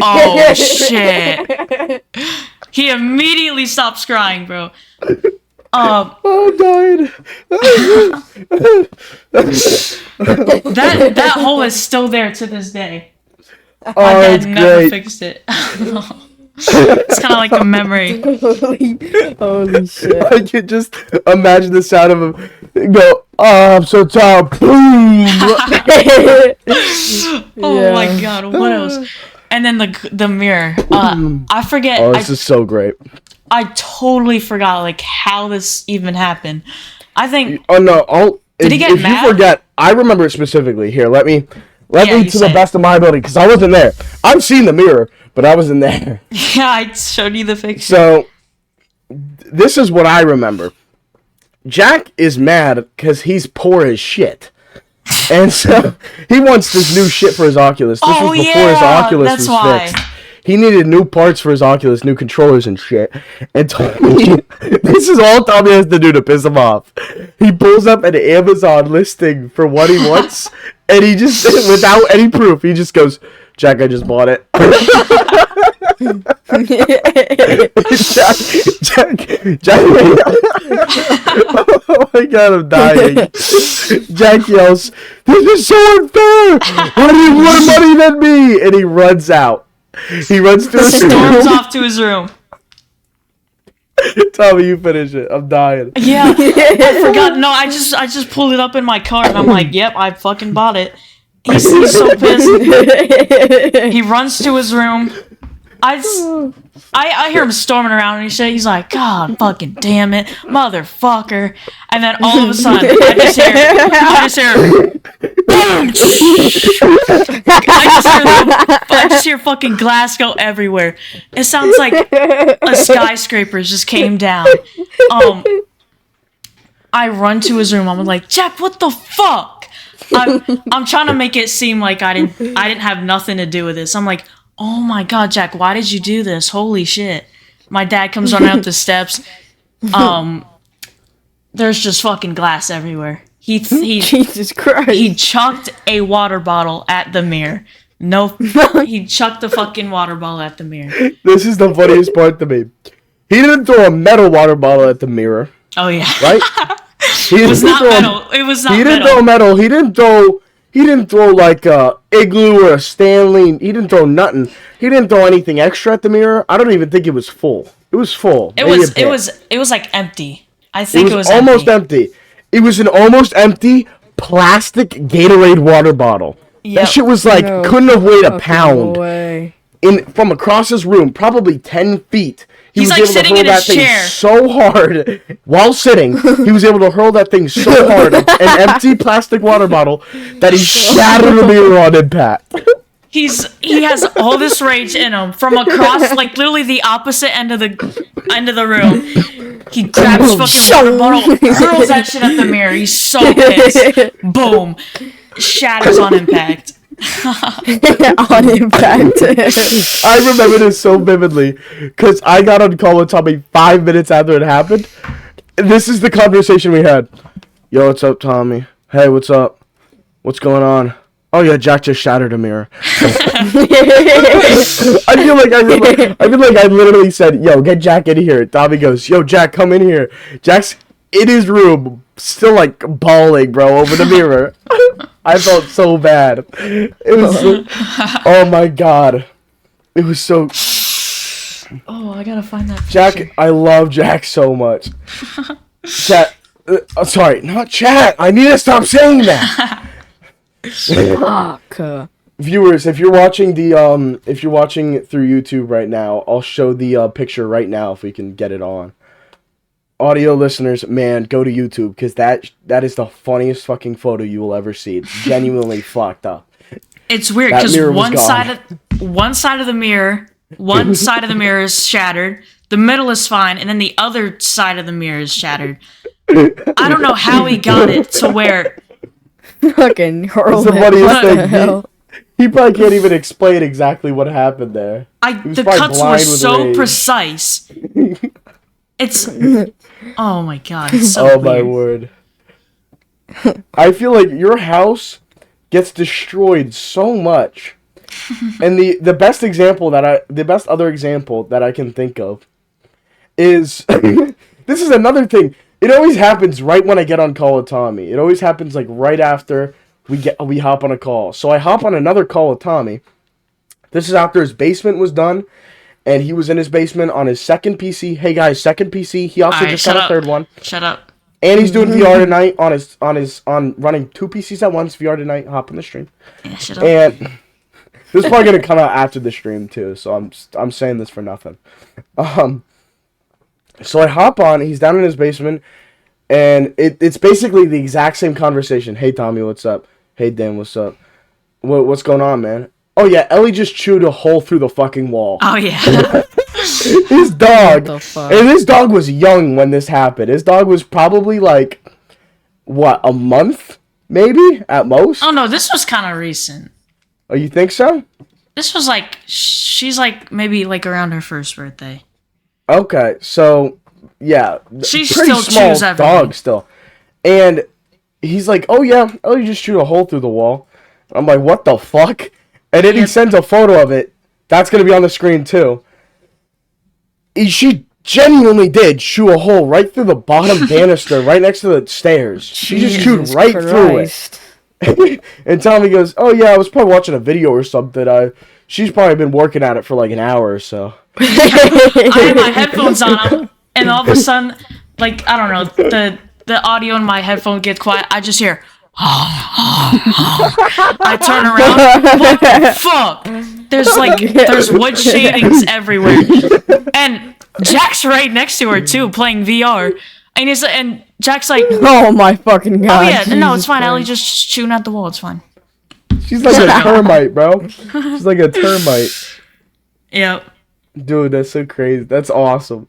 oh, shit. He immediately stops crying, bro. I'm dying. That hole is still there to this day. Oh, My dad it's never great. fixed it. It's kind of like a memory. Holy shit. I can just imagine the sound of him go, oh, I'm so tired. Boom. Oh my god, what else? And then the mirror. I forget. Oh, this is so great. I totally forgot like how this even happened. I think. Oh no! Did he get if mad? you forget, I remember it specifically. Here, let me you to the say best of my ability, because I wasn't there. I've seen the mirror, but I wasn't there. Yeah, I showed you the picture. So, this is what I remember. Jack is mad because he's poor as shit. And so, he wants this new shit for his Oculus. This was before his Oculus was fixed. He needed new parts for his Oculus, new controllers and shit. And Tommy, this is all Tommy has to do to piss him off. He pulls up an Amazon listing for what he wants, and he just, without any proof, he just goes, Jack, I just bought it. Jack. Oh my god, I'm dying. Jack yells, this is so unfair! Why do you want more money than me? And he runs out. He runs to his room. Storms off to his room. Tommy, you finish it. I'm dying. Yeah, I forgot. No, I just pulled it up in my car and I'm like, yep, I fucking bought it. He's so pissed. He runs to his room. I hear him storming around and he's like, God fucking damn it, motherfucker. And then all of a sudden, I just hear fucking glass go everywhere. It sounds like a skyscraper just came down. I run to his room. I'm like, Jack, what the fuck? I'm trying to make it seem like I didn't have nothing to do with this. I'm like, oh my god, Jack, why did you do this? Holy shit. My dad comes running up the steps. There's just fucking glass everywhere. He Jesus Christ. He chucked a water bottle at the mirror. No, he chucked the fucking water bottle at the mirror. This is the funniest part to me. He didn't throw a metal water bottle at the mirror. Oh yeah. Right? It was not metal. It was not metal. He didn't throw metal. He didn't throw like a igloo or a Stanley. He didn't throw nothing. He didn't throw anything extra at the mirror. I don't even think it was full. It was full. It was like empty. I think it was almost empty. It was an almost empty plastic Gatorade water bottle. Yep. That shit was like couldn't have weighed a pound. From across his room, probably 10 feet. He was like able to hurl that thing so hard while sitting. He was able to hurl that thing so hard, an empty plastic water bottle, that he shattered the mirror on impact. He has all this rage in him from across, like literally the opposite end of the room. He grabs fucking water bottle, hurls that shit at the mirror. He's so pissed. Boom, shatters on impact. On impact. I remember this so vividly because I got on call with Tommy 5 minutes after it happened. This is the conversation we had. Yo, what's up, Tommy? Hey, what's up? What's going on? Oh yeah, Jack just shattered a mirror. I feel like I literally said, "Yo, get Jack in here." Tommy goes, "Yo, Jack, come in here." Jack's in his room, still like bawling, bro, over the mirror. I felt so bad. It was, oh my god, it was so. Oh, I gotta find that picture. Jack, I love Jack so much. Chat, sorry, not chat. I need to stop saying that. Fuck. Viewers, if you're watching through YouTube right now, I'll show the picture right now if we can get it on. audio listeners, man, go to YouTube because that is the funniest fucking photo you will ever see. It's genuinely fucked up. It's weird That because mirror was one gone. side of the mirror, one side of the mirror is shattered. The middle is fine, and then the other side of the mirror is shattered. I don't know how he got it to where. Fucking hurled It's the it. funniest What the thing. hell? He probably can't even explain exactly what happened there. was The probably cuts were blind with so rage. precise. It's. Oh my god, it's so Oh weird. my word. I feel like your house gets destroyed so much. And the best other example that I can think of is this is another thing. It always happens right when I get on call with Tommy. It always happens like right after we hop on a call. So I hop on another call with Tommy. This is after his basement was done, and he was in his basement on his second PC. Hey guys, second PC. He also Alright, just got a third one. Shut up. And he's doing VR tonight on running 2 PCs at once. VR tonight. Hop in the stream. Yeah, shut up. And this is probably gonna come out after the stream too. So I'm saying this for nothing. So I hop on. He's down in his basement, and it's basically the exact same conversation. Hey Tommy, what's up? Hey Dan, what's up? What's going on, man? Oh yeah, Ellie just chewed a hole through the fucking wall. Oh yeah. His dog, What the fuck? and his dog was young when this happened. His dog was probably like, what, a month, maybe at most. Oh no, this was kind of recent. Oh, you think so? This was like she's like maybe like around her first birthday. Okay, so yeah, She pretty still small chews everything. dog still, and he's like, "Oh yeah, oh you just chewed a hole through the wall." I'm like, "What the fuck?" And then he Yep. sends a photo of it. That's gonna be on the screen too. She genuinely did chew a hole right through the bottom banister, right next to the stairs. She just chewed Jesus right through it. Christ. And Tommy goes, "Oh yeah, I was probably watching a video or something. She's probably been working at it for like an hour or so." I had my headphones on, and all of a sudden, like I don't know, the audio in my headphone gets quiet. I just hear. I turn around. What the fuck? There's wood shadings everywhere, and Jack's right next to her too, playing VR. And Jack's like, "Oh Oh my fucking god. yeah, no, it's Jesus fine. Ellie Christ. just chewing at the wall. It's fine." She's like a termite, bro. She's like a termite. Yep. Dude, that's so crazy. That's awesome.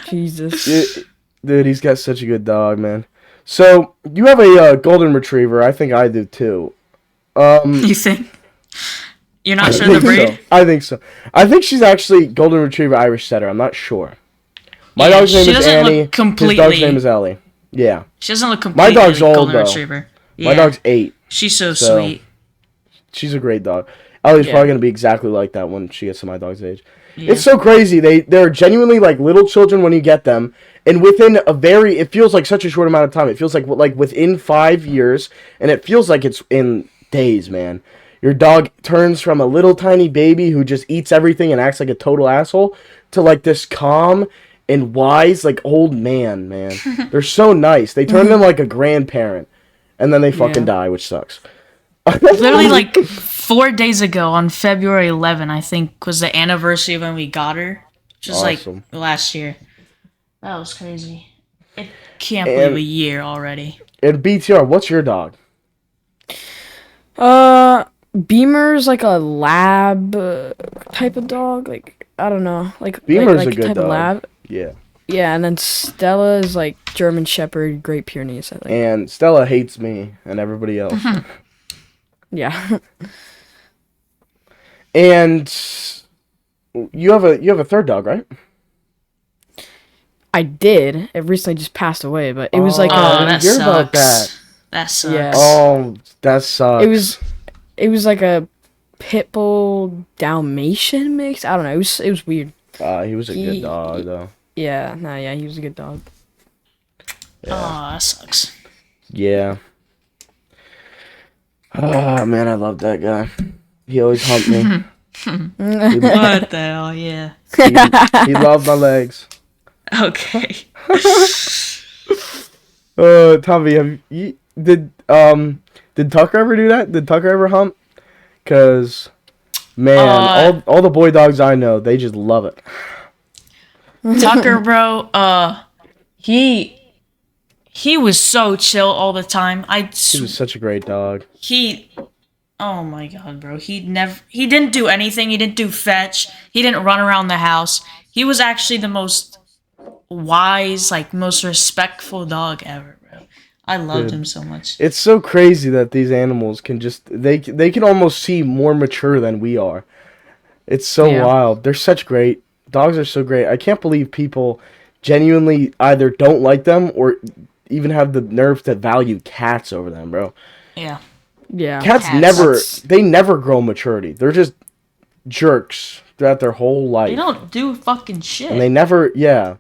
Jesus. Dude, he's got such a good dog, man. So, you have a golden retriever. I think I do, too. You think? You're not sure the breed? So. I think so. I think she's actually golden retriever Irish setter. I'm not sure. My Yeah, dog's name she is doesn't look Annie. His completely- dog's name is Ellie. Yeah. She doesn't look completely dog's like old, golden though. retriever. Yeah. My dog's 8. She's so so- sweet. She's a great dog. Ellie's Yeah. probably going to be exactly like that when she gets to my dog's age. Yeah. It's so crazy. They're genuinely like little children when you get them, and within it feels like such a short amount of time. It feels like within 5 years, and it feels like it's in days, man. Your dog turns from a little tiny baby who just eats everything and acts like a total asshole to like this calm and wise like old man. They're so nice. They turn them like a grandparent, and then they fucking Yeah. die, which sucks. Literally, like 4 days ago on February 11, I think, was the anniversary of when we got her. Which was Awesome. like last year. That was crazy. I can't And- believe a year already. And BTR, what's your dog? Beamer's like a lab type of dog. Like, I don't know. Like Beamer's like a good type dog. of lab. Yeah. Yeah, and then Stella is like German Shepherd, Great Pyrenees, I think. And Stella hates me and everybody else. Yeah. And you have a third dog, right? I did. It recently just passed away, but it was like Oh, I that didn't hear about sucks. That sucks. Yeah. Oh, that sucks. it was like a pit bull Dalmatian mix. I don't know. It was weird. He was a good He- dog though. Yeah, yeah, he was a good dog. Oh, that sucks. Yeah. Oh man, I love that guy. He always humped me. What the hell? Yeah. He loved my legs. Okay. Tommy, did Tucker ever do that? Did Tucker ever hump? Cause man, all the boy dogs I know, they just love it. Tucker, bro, he was so chill all the time. He was such a great dog. Oh my god, bro. He didn't do anything. He didn't do fetch. He didn't run around the house. He was actually the most wise, like, most respectful dog ever, bro. I loved him so much. It's so crazy that these animals can just, they can almost seem more mature than we are. It's so wild. They're such great, dogs are so great. I can't believe people genuinely either don't like them or even have the nerve to value cats over them, bro. Yeah. Yeah. Cats never grow maturity. They're just jerks throughout their whole life. They don't do fucking shit. And they never, Yeah,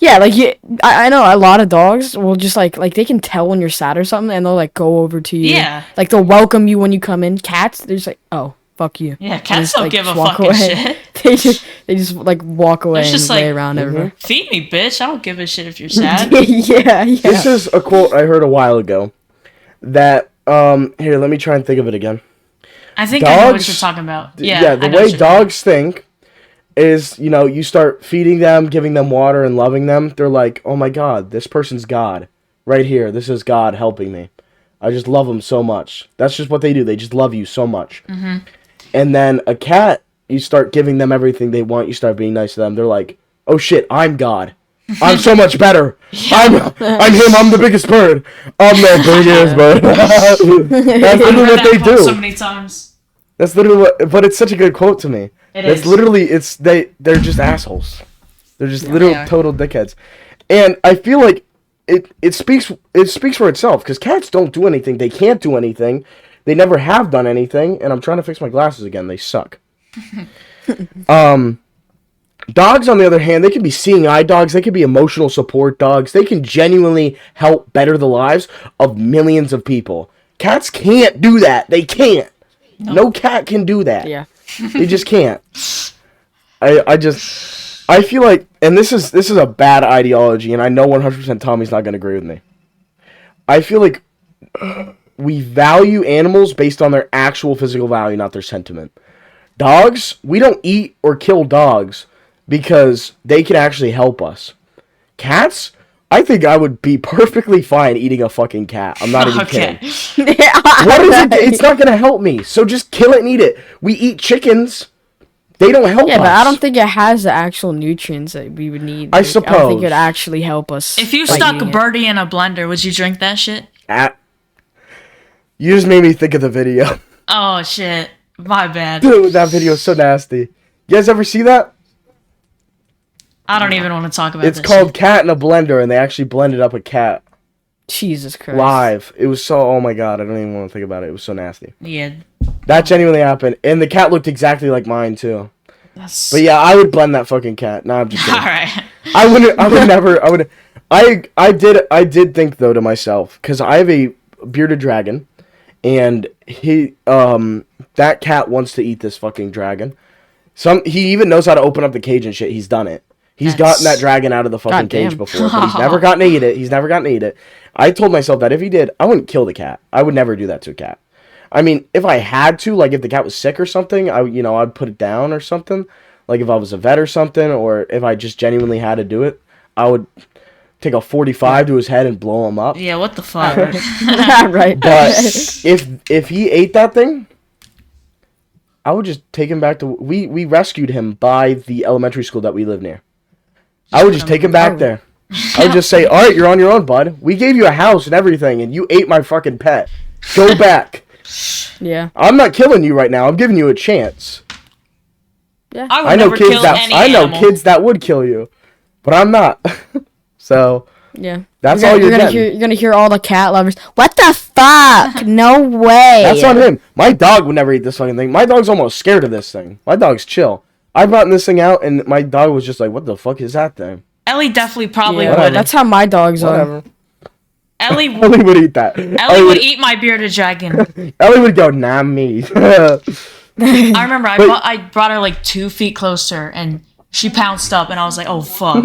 like I know a lot of dogs will just like they can tell when you're sad or something, and they'll like go over to you. Yeah. Like they'll welcome you when you come in. Cats, they're just like, oh, fuck you. Yeah, And cats just, don't like, give a walk fucking away. shit. They just like walk away and just lay like, around everywhere. Feed me, bitch. I don't give a shit if you're sad. Yeah. This is a quote I heard a while ago that, here, let me try and think of it again. I think I know what you're talking about. Yeah, the way dogs think is, you start feeding them, giving them water, and loving them. They're like, oh my god, this person's God. Right here, this is God helping me. I just love them so much. That's just what they do. They just love you so much. Mm-hmm. And then a cat, you start giving them everything they want. You start being nice to them. They're like, oh shit, I'm God. I'm so much better. I'm him. I'm the biggest bird. I'm the biggest bird. That's literally what they do. So many times. That's literally what. But it's such a good quote to me. It's literally they're just assholes. They're just total dickheads. And I feel like it speaks for itself because cats don't do anything. They can't do anything. They never have done anything. And I'm trying to fix my glasses again. They suck. Dogs, on the other hand, they can be seeing eye dogs. They can be emotional support dogs. They can genuinely help better the lives of millions of people. Cats can't do that. They can't. No cat can do that. Yeah. They just can't. I feel like, and this is a bad ideology, and I know 100% Tommy's not going to agree with me. I feel like we value animals based on their actual physical value, not their sentiment. Dogs, we don't eat or kill dogs because they can actually help us. Cats, I think I would be perfectly fine eating a fucking cat. I'm not even kidding. What is it? It's not going to help me. So just kill it and eat it. We eat chickens. They don't help us. Yeah, but I don't think it has the actual nutrients that we would need. I suppose. I don't think it would actually help us. If you stuck a birdie in a blender, would you drink that shit? You just made me think of the video. Oh, shit. My bad. Dude, that video is so nasty. You guys ever see that? I don't even want to talk about it. It's called Cat in a Blender, and they actually blended up a cat. Jesus Christ. Live. It was so, oh my god, I don't even want to think about it. It was so nasty. Yeah. That genuinely happened. And the cat looked exactly like mine, too. That's... But yeah, I would blend that fucking cat. Nah, I'm just kidding. Alright. I did think, though, to myself, because I have a bearded dragon, and that cat wants to eat this fucking dragon. He even knows how to open up the cage and shit. He's done it. He's gotten that dragon out of the fucking cage before, but he's never gotten to eat it. I told myself that if he did, I wouldn't kill the cat. I would never do that to a cat. I mean, if I had to, like if the cat was sick or something, I'd put it down or something. Like if I was a vet or something, or if I just genuinely had to do it, I would take a 45 to his head and blow him up. Yeah, what the fuck? Right. But if he ate that thing, I would just take him back to... We rescued him by the elementary school that we live near. I would just take him back there. I would just say, alright, you're on your own, bud. We gave you a house and everything, and you ate my fucking pet. Go back. Yeah. I'm not killing you right now. I'm giving you a chance. Yeah. I know kids that would kill you, but I'm not. So... Yeah. That's all you're getting. You're gonna hear all the cat lovers. What the fuck? No way. That's on him. My dog would never eat this fucking thing. My dog's almost scared of this thing. My dog's chill. I brought this thing out, and my dog was just like, what the fuck is that thing? Ellie definitely probably would. would. That's how my dogs are. Ellie would eat that. Ellie would eat my bearded dragon. Ellie would go, nah, me. I remember I brought her like 2 feet closer, and she pounced up, and I was like, oh, fuck.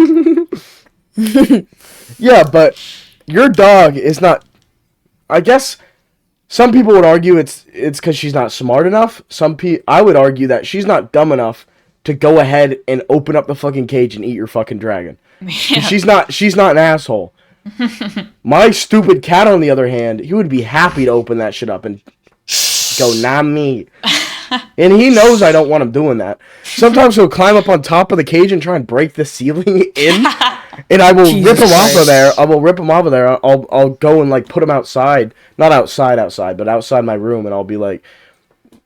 Yeah, but your dog is not... I guess some people would argue it's because she's not smart enough. I would argue that she's not dumb enough to go ahead and open up the fucking cage and eat your fucking dragon. Yeah. She's not an asshole. My stupid cat, on the other hand, he would be happy to open that shit up and go, nah me. And he knows I don't want him doing that. Sometimes he'll climb up on top of the cage and try and break the ceiling in. And I will rip him off of there. I'll go and like put him outside. Not outside, but outside my room. And I'll be like,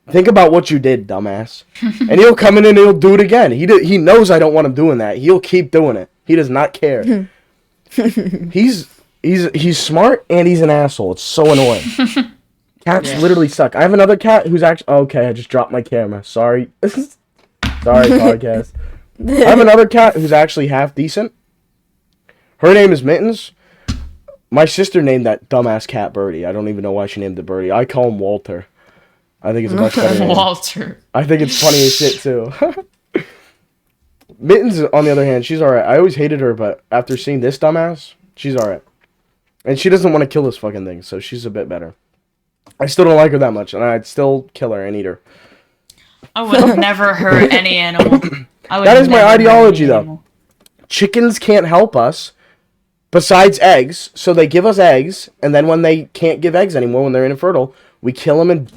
think about what you did, dumbass. And he'll come in and he'll do it again. He knows I don't want him doing that. He'll keep doing it. He does not care. He's smart and he's an asshole. It's so annoying. Cats literally suck. I have another cat who's actually... Okay, I just dropped my camera. Sorry. Sorry, podcast. I have another cat who's actually half decent. Her name is Mittens. My sister named that dumbass cat Birdie. I don't even know why she named it Birdie. I call him Walter. I think it's a much better name. Walter. I think it's funny as shit, too. Mittens, on the other hand, she's alright. I always hated her, but after seeing this dumbass, she's alright. And she doesn't want to kill this fucking thing, so she's a bit better. I still don't like her that much, and I'd still kill her and eat her. I would never hurt any animal. That is my ideology, though. Chickens can't help us, besides eggs, so they give us eggs, and then when they can't give eggs anymore, when they're infertile, we kill them and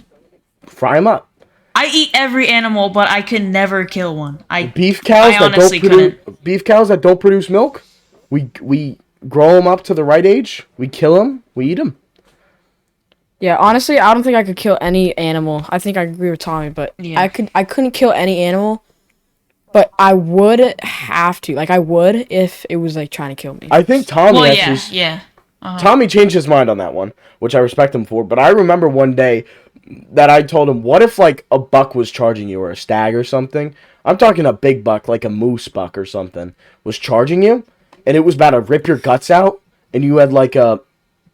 fry them up. I eat every animal, but I could never kill one. Beef cows that don't produce milk, we grow them up to the right age, we kill them, we eat them. Yeah, honestly, I don't think I could kill any animal. I think I agree with Tommy, but Yeah. I couldn't kill any animal, but I would have to. Like, I would if it was, like, trying to kill me. I think Tommy Well, actually... yeah. Uh-huh. Tommy changed his mind on that one, which I respect him for, but I remember one day that I told him, what if, like, a buck was charging you, or a stag or something? I'm talking a big buck, like a moose buck or something, was charging you, and it was about to rip your guts out, and you had, like, a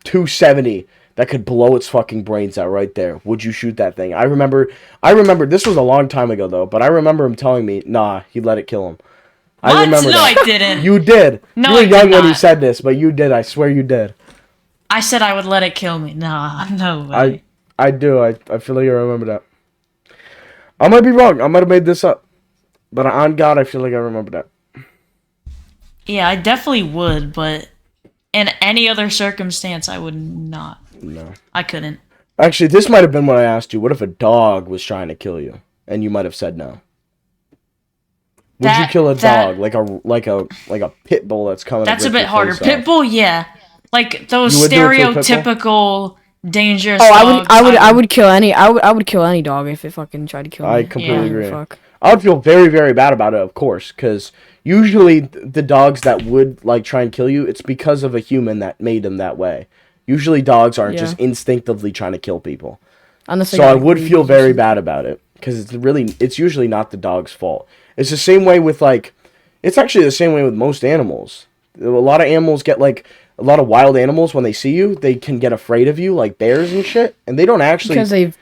270 that could blow its fucking brains out right there. Would you shoot that thing? I remember, this was a long time ago, though, but I remember him telling me, nah, he let it kill him. What? I remember No, that. I didn't. You did. No, you were I young did when you not. said this, but you did. I swear you did. I said I would let it kill me. Nah, no way. I do. I feel like I remember that. I might be wrong. I might have made this up. But on God, I feel like I remember that. Yeah, I definitely would, but in any other circumstance, I would not. No. I couldn't. Actually, this might have been what I asked you. What if a dog was trying to kill you? And you might have said no. Would you kill a dog? Like a pit bull that's coming That's to a rip bit your harder. face Pit off? bull, yeah. Like those You would do it to a pit bull? stereotypical dangerous Oh, dogs. I would kill any. I would kill any dog if it fucking tried to kill me. I completely Yeah. agree. Fuck. I would feel very, very bad about it, of course, because usually the dogs that would like try and kill you, it's because of a human that made them that way. Usually dogs aren't just instinctively trying to kill people. Unless they So got, I like, would weed feel or very something. bad about it, because it's usually not the dog's fault. It's the same way with it's actually the same way with most animals. A lot of animals get a lot of wild animals, when they see you, they can get afraid of you, like bears and shit, and they don't actually...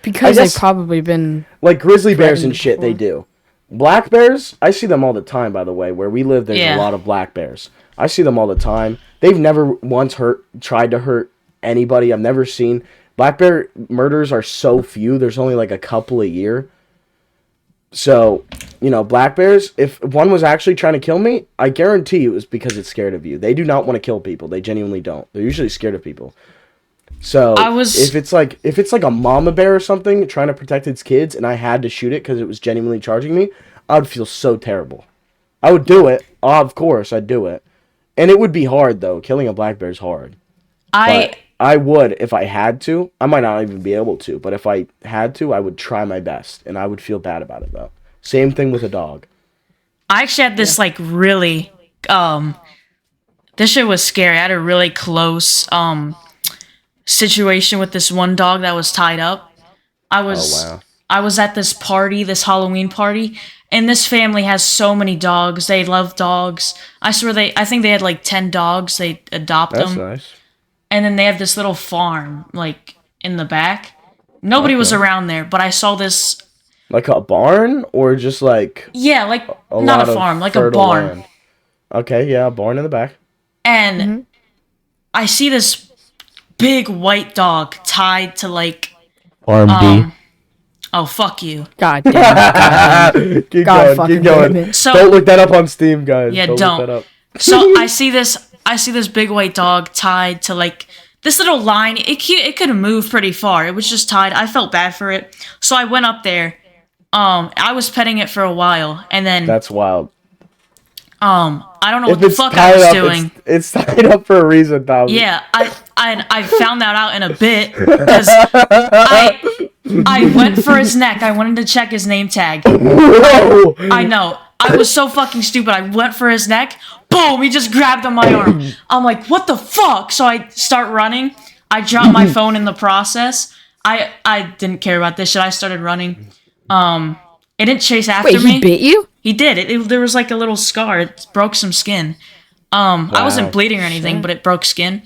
Because they've probably been... Like grizzly bears and threatened shit, they before. do. Black bears, I see them all the time, by the way. Where we live, there's Yeah. a lot of black bears. I see them all the time. They've never once tried to hurt anybody. I've never seen... Black bear murders are so few. There's only like a couple a year. So, black bears, if one was actually trying to kill me, I guarantee it was because it's scared of you. They do not want to kill people. They genuinely don't. They're usually scared of people. So, if it's like a mama bear or something trying to protect its kids and I had to shoot it because it was genuinely charging me, I would feel so terrible. I would do it. Of course, I'd do it. And it would be hard, though. Killing a black bear is hard. But I would if I had to. I might not even be able to, but if I had to, I would try my best, and I would feel bad about it, though. Same thing with a dog. I actually had this really this shit was scary. I had a really close situation with this one dog that was tied up. I was at this party, this Halloween party, and this family has so many dogs. They love dogs. I think they had like 10 dogs. They adopt them. That's nice. And then they have this little farm like in the back. Nobody was around there, but I saw this. Like a barn, or just like... Yeah, like a not lot a of farm, like a fertile barn. land. Okay, yeah, a barn in the back. And I see this big white dog tied to like Farm Oh, fuck you. God damn. Keep God going. fucking Keep going. damn it. So Don't look that up on Steam, guys. Yeah, Look that don't. up. So I see this big white dog tied to like this little line. It could have moved pretty far. It was just tied. I felt bad for it, so I went up there. I was petting it for a while, and then That's wild. I don't know If what the it's fuck tied I was up, doing. it's tied up for a reason, Tommy. Yeah, I found that out in a bit because I went for his neck. I wanted to check his name tag. Whoa! I know. I was so fucking stupid. I went for his neck. Boom! He just grabbed on my arm. I'm like, what the fuck? So I start running. I dropped my phone in the process. I didn't care about this shit. I started running. It didn't chase after Wait, me. he bit you? He did. There was like a little scar. It broke some skin. I wasn't bleeding or anything, but it broke skin.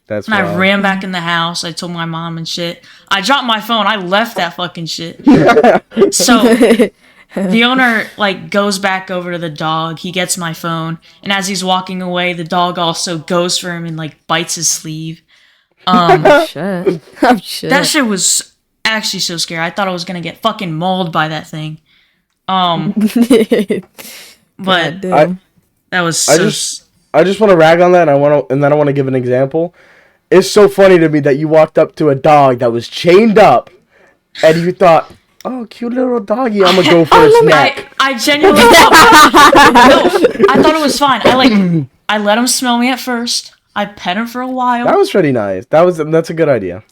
That's And I wild. ran back in the house. I told my mom and shit. I dropped my phone. I left that fucking shit. So the owner like goes back over to the dog. He gets my phone, and as he's walking away, the dog also goes for him and like bites his sleeve. Shit. Oh, shit. That shit was actually so scary. I thought I was gonna get fucking mauled by that thing. But Damn. that was I just want to rag on that, and then I want to give an example. It's so funny to me that you walked up to a dog that was chained up, and you thought, "Oh, cute little doggy, I'm gonna go for its neck." I genuinely thought, no, I thought it was fine. I let him smell me at first. I pet him for a while. That was pretty nice. That's a good idea.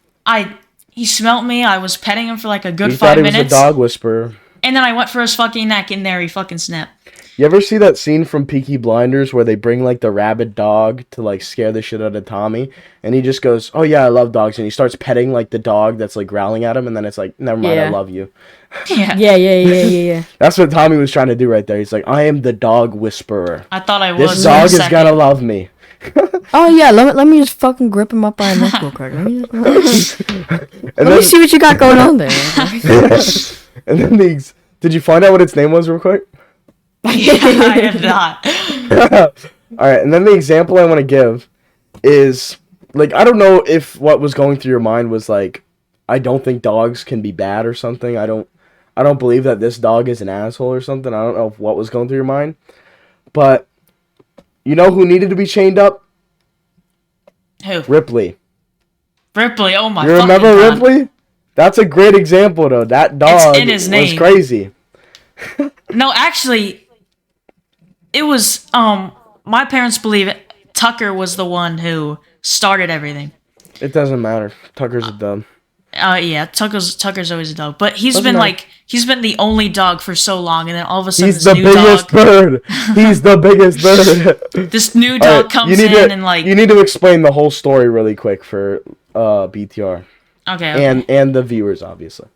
He smelt me. I was petting him for like a good You 5 thought he minutes. was a dog whisperer. And then I went for his fucking neck, and there he fucking snapped. You ever see that scene from Peaky Blinders where they bring like the rabid dog to like scare the shit out of Tommy, and he just goes, "Oh yeah, I love dogs," and he starts petting like the dog that's like growling at him, and then it's like, "Never mind, I Yeah. love you." Yeah. That's what Tommy was trying to do right there. He's like, "I am the dog whisperer. I thought I was. This for a dog is second. gonna love me." Oh, yeah, let me just fucking grip him up by a neck real quick. Let me And then, see what you got going on there. and then did you find out what its name was real quick? Yeah, I have not. All right, and then the example I want to give is like, I don't know if what was going through your mind was like, I don't think dogs can be bad or something. I don't believe that this dog is an asshole or something. I don't know what was going through your mind, but you know who needed to be chained up? Who? Ripley. Ripley. Oh my. You remember fucking God. Ripley? That's a great example though. That dog in his was name. crazy. No, actually, it was. My parents believe Tucker was the one who started everything. It doesn't matter. Tucker's a dub. Yeah, Tucker's always a dog, but he's Doesn't been matter. he's been the only dog for so long, and then all of a sudden He's this the new biggest dog, bird. He's the biggest bird. this new All dog right, comes you need in to, and like, you need to explain the whole story really quick for BTR okay. and the viewers obviously.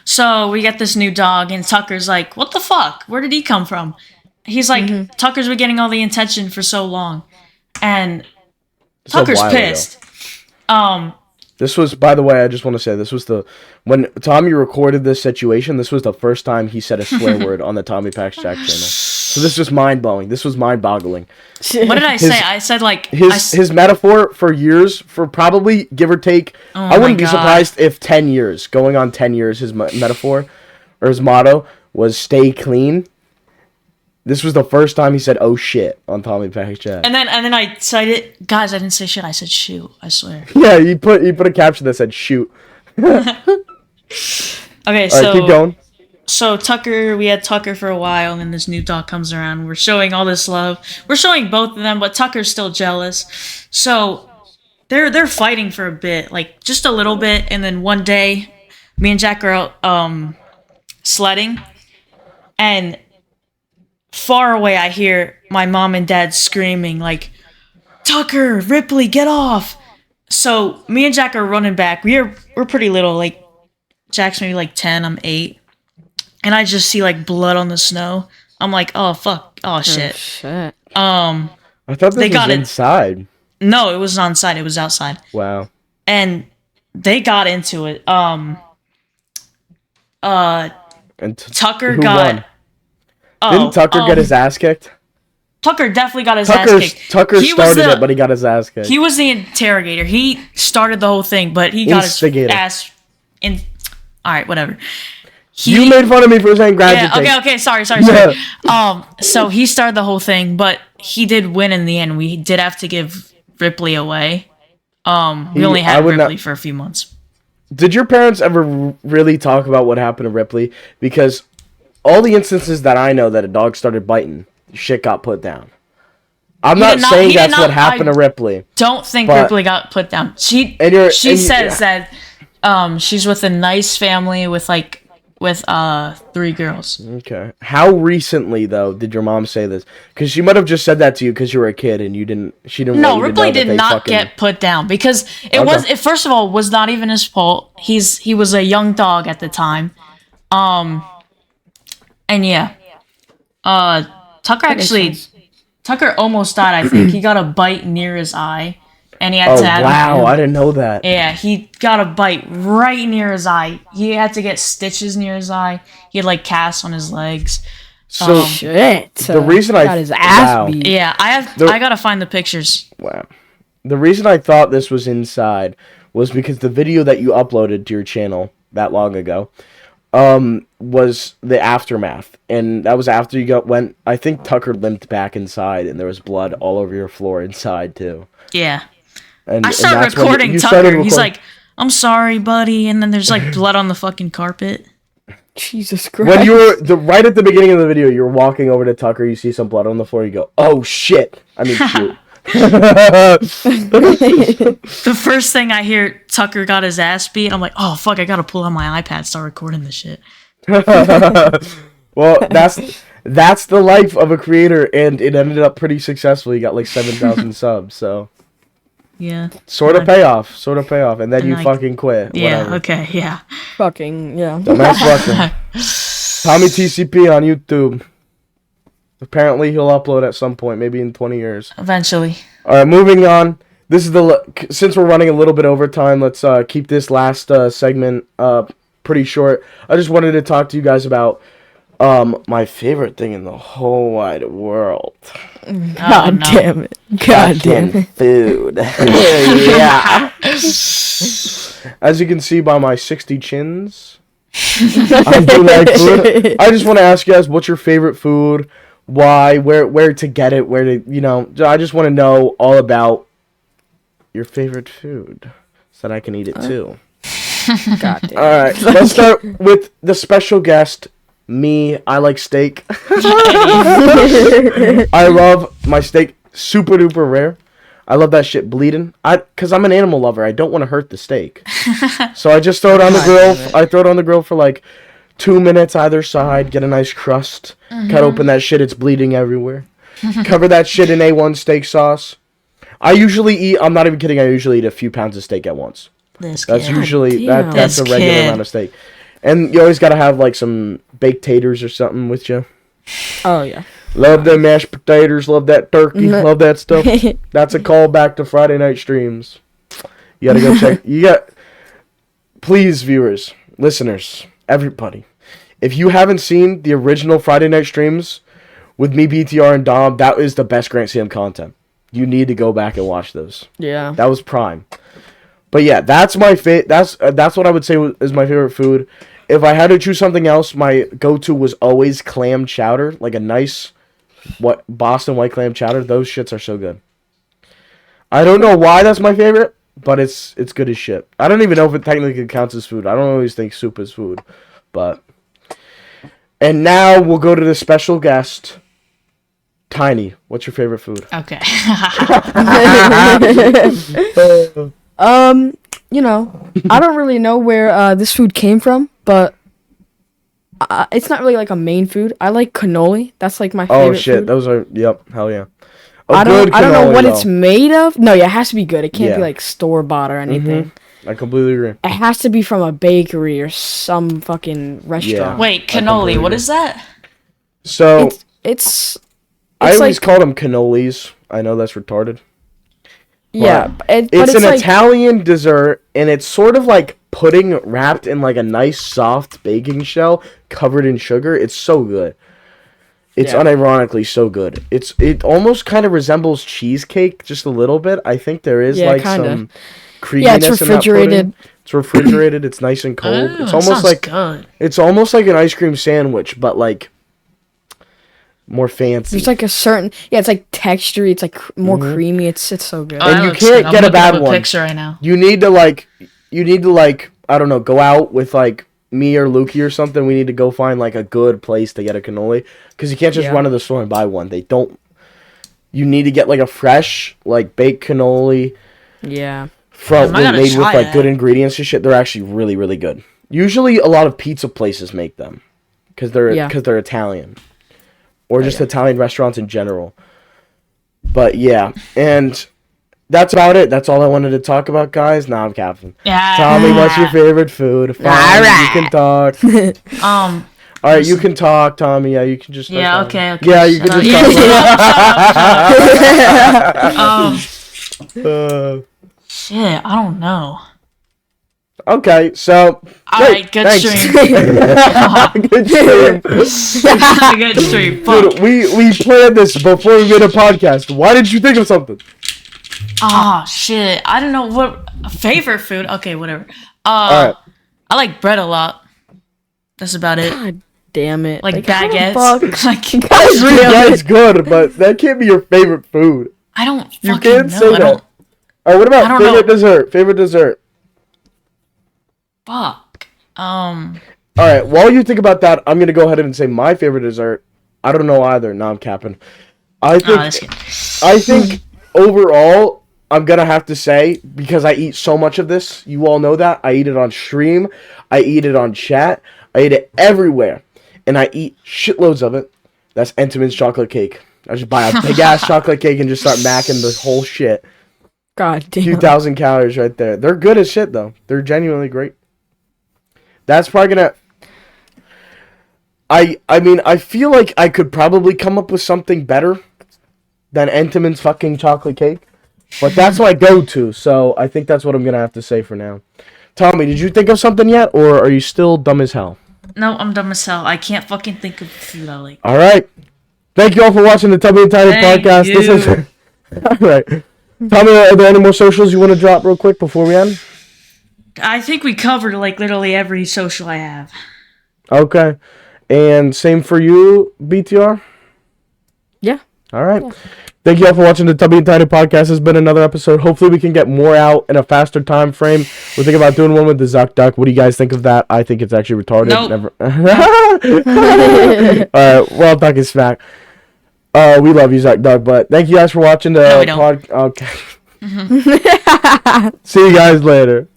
So we get this new dog, and Tucker's like, "What the fuck? Where did he come from?" He's like, "Tucker's been getting all the attention for so long," and It's a Tucker's while ago. pissed. This was, by the way, I just want to say this was when Tommy recorded this situation. This was the first time he said a swear word on the Tommy Pax Jack channel. So this was mind blowing. This was mind boggling. What did I say? I said like His metaphor for years, for probably give or take, I wouldn't be God. surprised if 10 years, going on 10 years, his metaphor or his motto was stay clean. This was the first time he said "oh shit" on Tommy Pax Jack. And then I said it, guys. I didn't say shit. I said shoot. I swear. Yeah, he put a caption that said "shoot." Okay, All right, so keep going. So Tucker, we had Tucker for a while, and then this new dog comes around. We're showing all this love. We're showing both of them, but Tucker's still jealous. So they're fighting for a bit, like just a little bit, and then one day, me and Jack are out sledding, and far away I hear my mom and dad screaming like, "Tucker, Ripley, get off!" So me and Jack are running back. We're pretty little, like Jack's maybe like 10, I'm 8. And I just see like blood on the snow. I'm like, oh fuck, oh shit. Shit. I thought They this got was it. inside. No, it was on site. It was outside. Wow. And they got into it. And Tucker who got. won? Oh, Didn't Tucker get his ass kicked? Tucker definitely got his ass kicked. Tucker He was started the- it, but he got his ass kicked. He was the interrogator. He started the whole thing, but he got his Instigator. ass in. All right, whatever. You made fun of me for saying graduate. Yeah, okay, sorry. So he started the whole thing, but he did win in the end. We did have to give Ripley away. We only had Ripley for a few months. Did your parents ever really talk about what happened to Ripley? Because all the instances that I know that a dog started biting, shit got put down. I'm not saying that's what happened to Ripley. Don't think Ripley got put down. She says that she's with a nice family with 3 girls. Okay. How recently though did your mom say this? Because she might have just said that to you because you were a kid and she didn't. No, Ripley did not get put down because it first of all was not even his fault. He was a young dog at the time. And yeah. Tucker almost died, I think. He got a bite near his eye. And he had to have... wow, I didn't know that. Yeah, he got a bite right near his eye. He had to get stitches near his eye. He had, casts on his legs. So, shit. The reason got his ass beat. Yeah, I gotta find the pictures. Wow. The reason I thought this was inside was because the video that you uploaded to your channel that long ago was the aftermath. And that was after you went... I think Tucker limped back inside, and there was blood all over your floor inside, too. Yeah. I started recording Tucker. He's like, "I'm sorry, buddy," and then there's blood on the fucking carpet. Jesus Christ! When you were right at the beginning of the video, you were walking over to Tucker. You see some blood on the floor. You go, "Oh shit!" I mean, shoot. The first thing I hear, Tucker got his ass beat. I'm like, "Oh fuck! I gotta pull out my iPad, start recording this shit." Well, that's the life of a creator, and it ended up pretty successful. You got 7,000 subs, so. Yeah. Sort of payoff, and then you fucking quit. Yeah, whatever. okay, yeah. Fucking, yeah. Dumbass fucking. TommyTCP on YouTube. Apparently he'll upload at some point, maybe in 20 years. Eventually. Alright, moving on. This is since we're running a little bit over time, let's keep this last segment pretty short. I just wanted to talk to you guys about my favorite thing in the whole wide world. God damn it. God damn it. Food. Yeah. As you can see by my 60 chins, I do like food. I just want to ask you guys, what's your favorite food? Why? Where to get it? Where to, I just want to know all about your favorite food so that I can eat it too. God damn. All right, let's start with the special guest. Me, I like steak. I love my steak super duper rare. I love that shit bleeding. Cause I'm an animal lover. I don't want to hurt the steak. So I just throw it on the grill. I throw it on the grill for 2 minutes either side. Get a nice crust. Cut open that shit. It's bleeding everywhere. Cover that shit in A1 steak sauce. I'm not even kidding. I usually eat a few pounds of steak at once. That's usually that's a regular amount of steak. And you always gotta have some baked taters or something with you. Oh yeah. Love them mashed potatoes. Love that turkey. Love that stuff. That's a callback to Friday night streams. You gotta go check. Please, viewers, listeners, everybody, if you haven't seen the original Friday night streams with me, BTR, and Dom, that is the best Grant Sam content. You need to go back and watch those. Yeah. That was prime. But yeah, that's my that's what I would say is my favorite food. If I had to choose something else, my go-to was always clam chowder, a nice Boston white clam chowder. Those shits are so good. I don't know why that's my favorite, but it's good as shit. I don't even know if it technically counts as food. I don't always think soup is food, but. And now we'll go to the special guest, Tiny. What's your favorite food? Okay. I don't really know where this food came from, but it's not really a main food. I like cannoli. That's my favorite. Oh shit, food. those are hell yeah. I don't know what it's made of. No, yeah, it has to be good. It can't be store bought or anything. Mm-hmm. I completely agree. It has to be from a bakery or some fucking restaurant. Yeah. Wait, cannoli, what is that? So it's I always call them cannolis. I know that's retarded. Yeah, it's an Italian dessert, and it's sort of like pudding wrapped in a nice soft baking shell covered in sugar. It's so good. It's unironically so good. It almost kind of resembles cheesecake just a little bit. I think there is some creaminess. Yeah, it's refrigerated. In that pudding. It's refrigerated. It's nice and cold. Ooh, It's that almost sounds like good. it's almost like an ice cream sandwich, but like more fancy. There's like a certain it's like texture. It's like more creamy. It's so good. Oh, And that you looks can't good. I'm get a looking up bad one. picture right now. You need to like I don't know, go out with like me or Lukey or something. We need to go find like a good place to get a cannoli because you can't just run to the store and buy one. They don't. You need to get like a fresh like baked cannoli. Yeah. From I gotta made with try like that. good ingredients and shit. They're actually really really good. Usually a lot of pizza places make them because they're Italian or just Italian restaurants in general. But yeah, and that's about it. That's all I wanted to talk about, guys. Nah, I'm capping. Yeah. Tommy, what's your favorite food? Fine, Alright. you can talk. All right, you can talk, Tommy. Yeah, you can just. Start talking. Okay. Yeah, you Shut can up. just talk. Shit, I don't know. Okay, so. Alright, good thanks. stream. Good stream. Good stream. Fuck. Dude, we planned this before we made a podcast. Why didn't you think of something? Oh shit. I don't know what favorite food. Okay, whatever. Alright. I like bread a lot. That's about it. God damn it! Like how the baguettes. fuck- Like I agree, damn that's good, but that can't be your favorite food. I don't You fucking can't know. say I that. don't Alright, what I about don't favorite know. dessert? Favorite dessert. fuck. Alright, while you think about that, I'm gonna go ahead and say my favorite dessert. I don't know either. No, I'm capping. That's good. I think overall, I'm gonna have to say, because I eat so much of this, you all know that. I eat it on stream, I eat it on chat, I eat it everywhere. And I eat shitloads of it. That's Entenmann's chocolate cake. I just buy a big ass chocolate cake and just start macking the whole shit. God damn. 2,000 calories right there. They're good as shit though. They're genuinely great. That's probably gonna. I mean, I feel like I could probably come up with something better than Entenmann's fucking chocolate cake, but that's my go-to. So I think that's what I'm gonna have to say for now. Tommy, did you think of something yet, or are you still dumb as hell? No, I'm dumb as hell. I can't fucking think of food I like. All right. Thank you all for watching the Tubby and Tiny Thank podcast. you. This is all right. Tommy, are there any more socials you want to drop real quick before we end? I think we covered like literally every social I have. Okay. And same for you, BTR? Yeah. All right. Thank you all for watching the Tubby and Tiny podcast. This has been another episode. Hopefully we can get more out in a faster time frame. We're thinking about doing one with the Zuck Duck. What do you guys think of that? I think it's actually retarded. Nope. All right. Well, talking smack. We love you, Zuck Duck. But thank you guys for watching the No, we don't. Okay. See you guys later.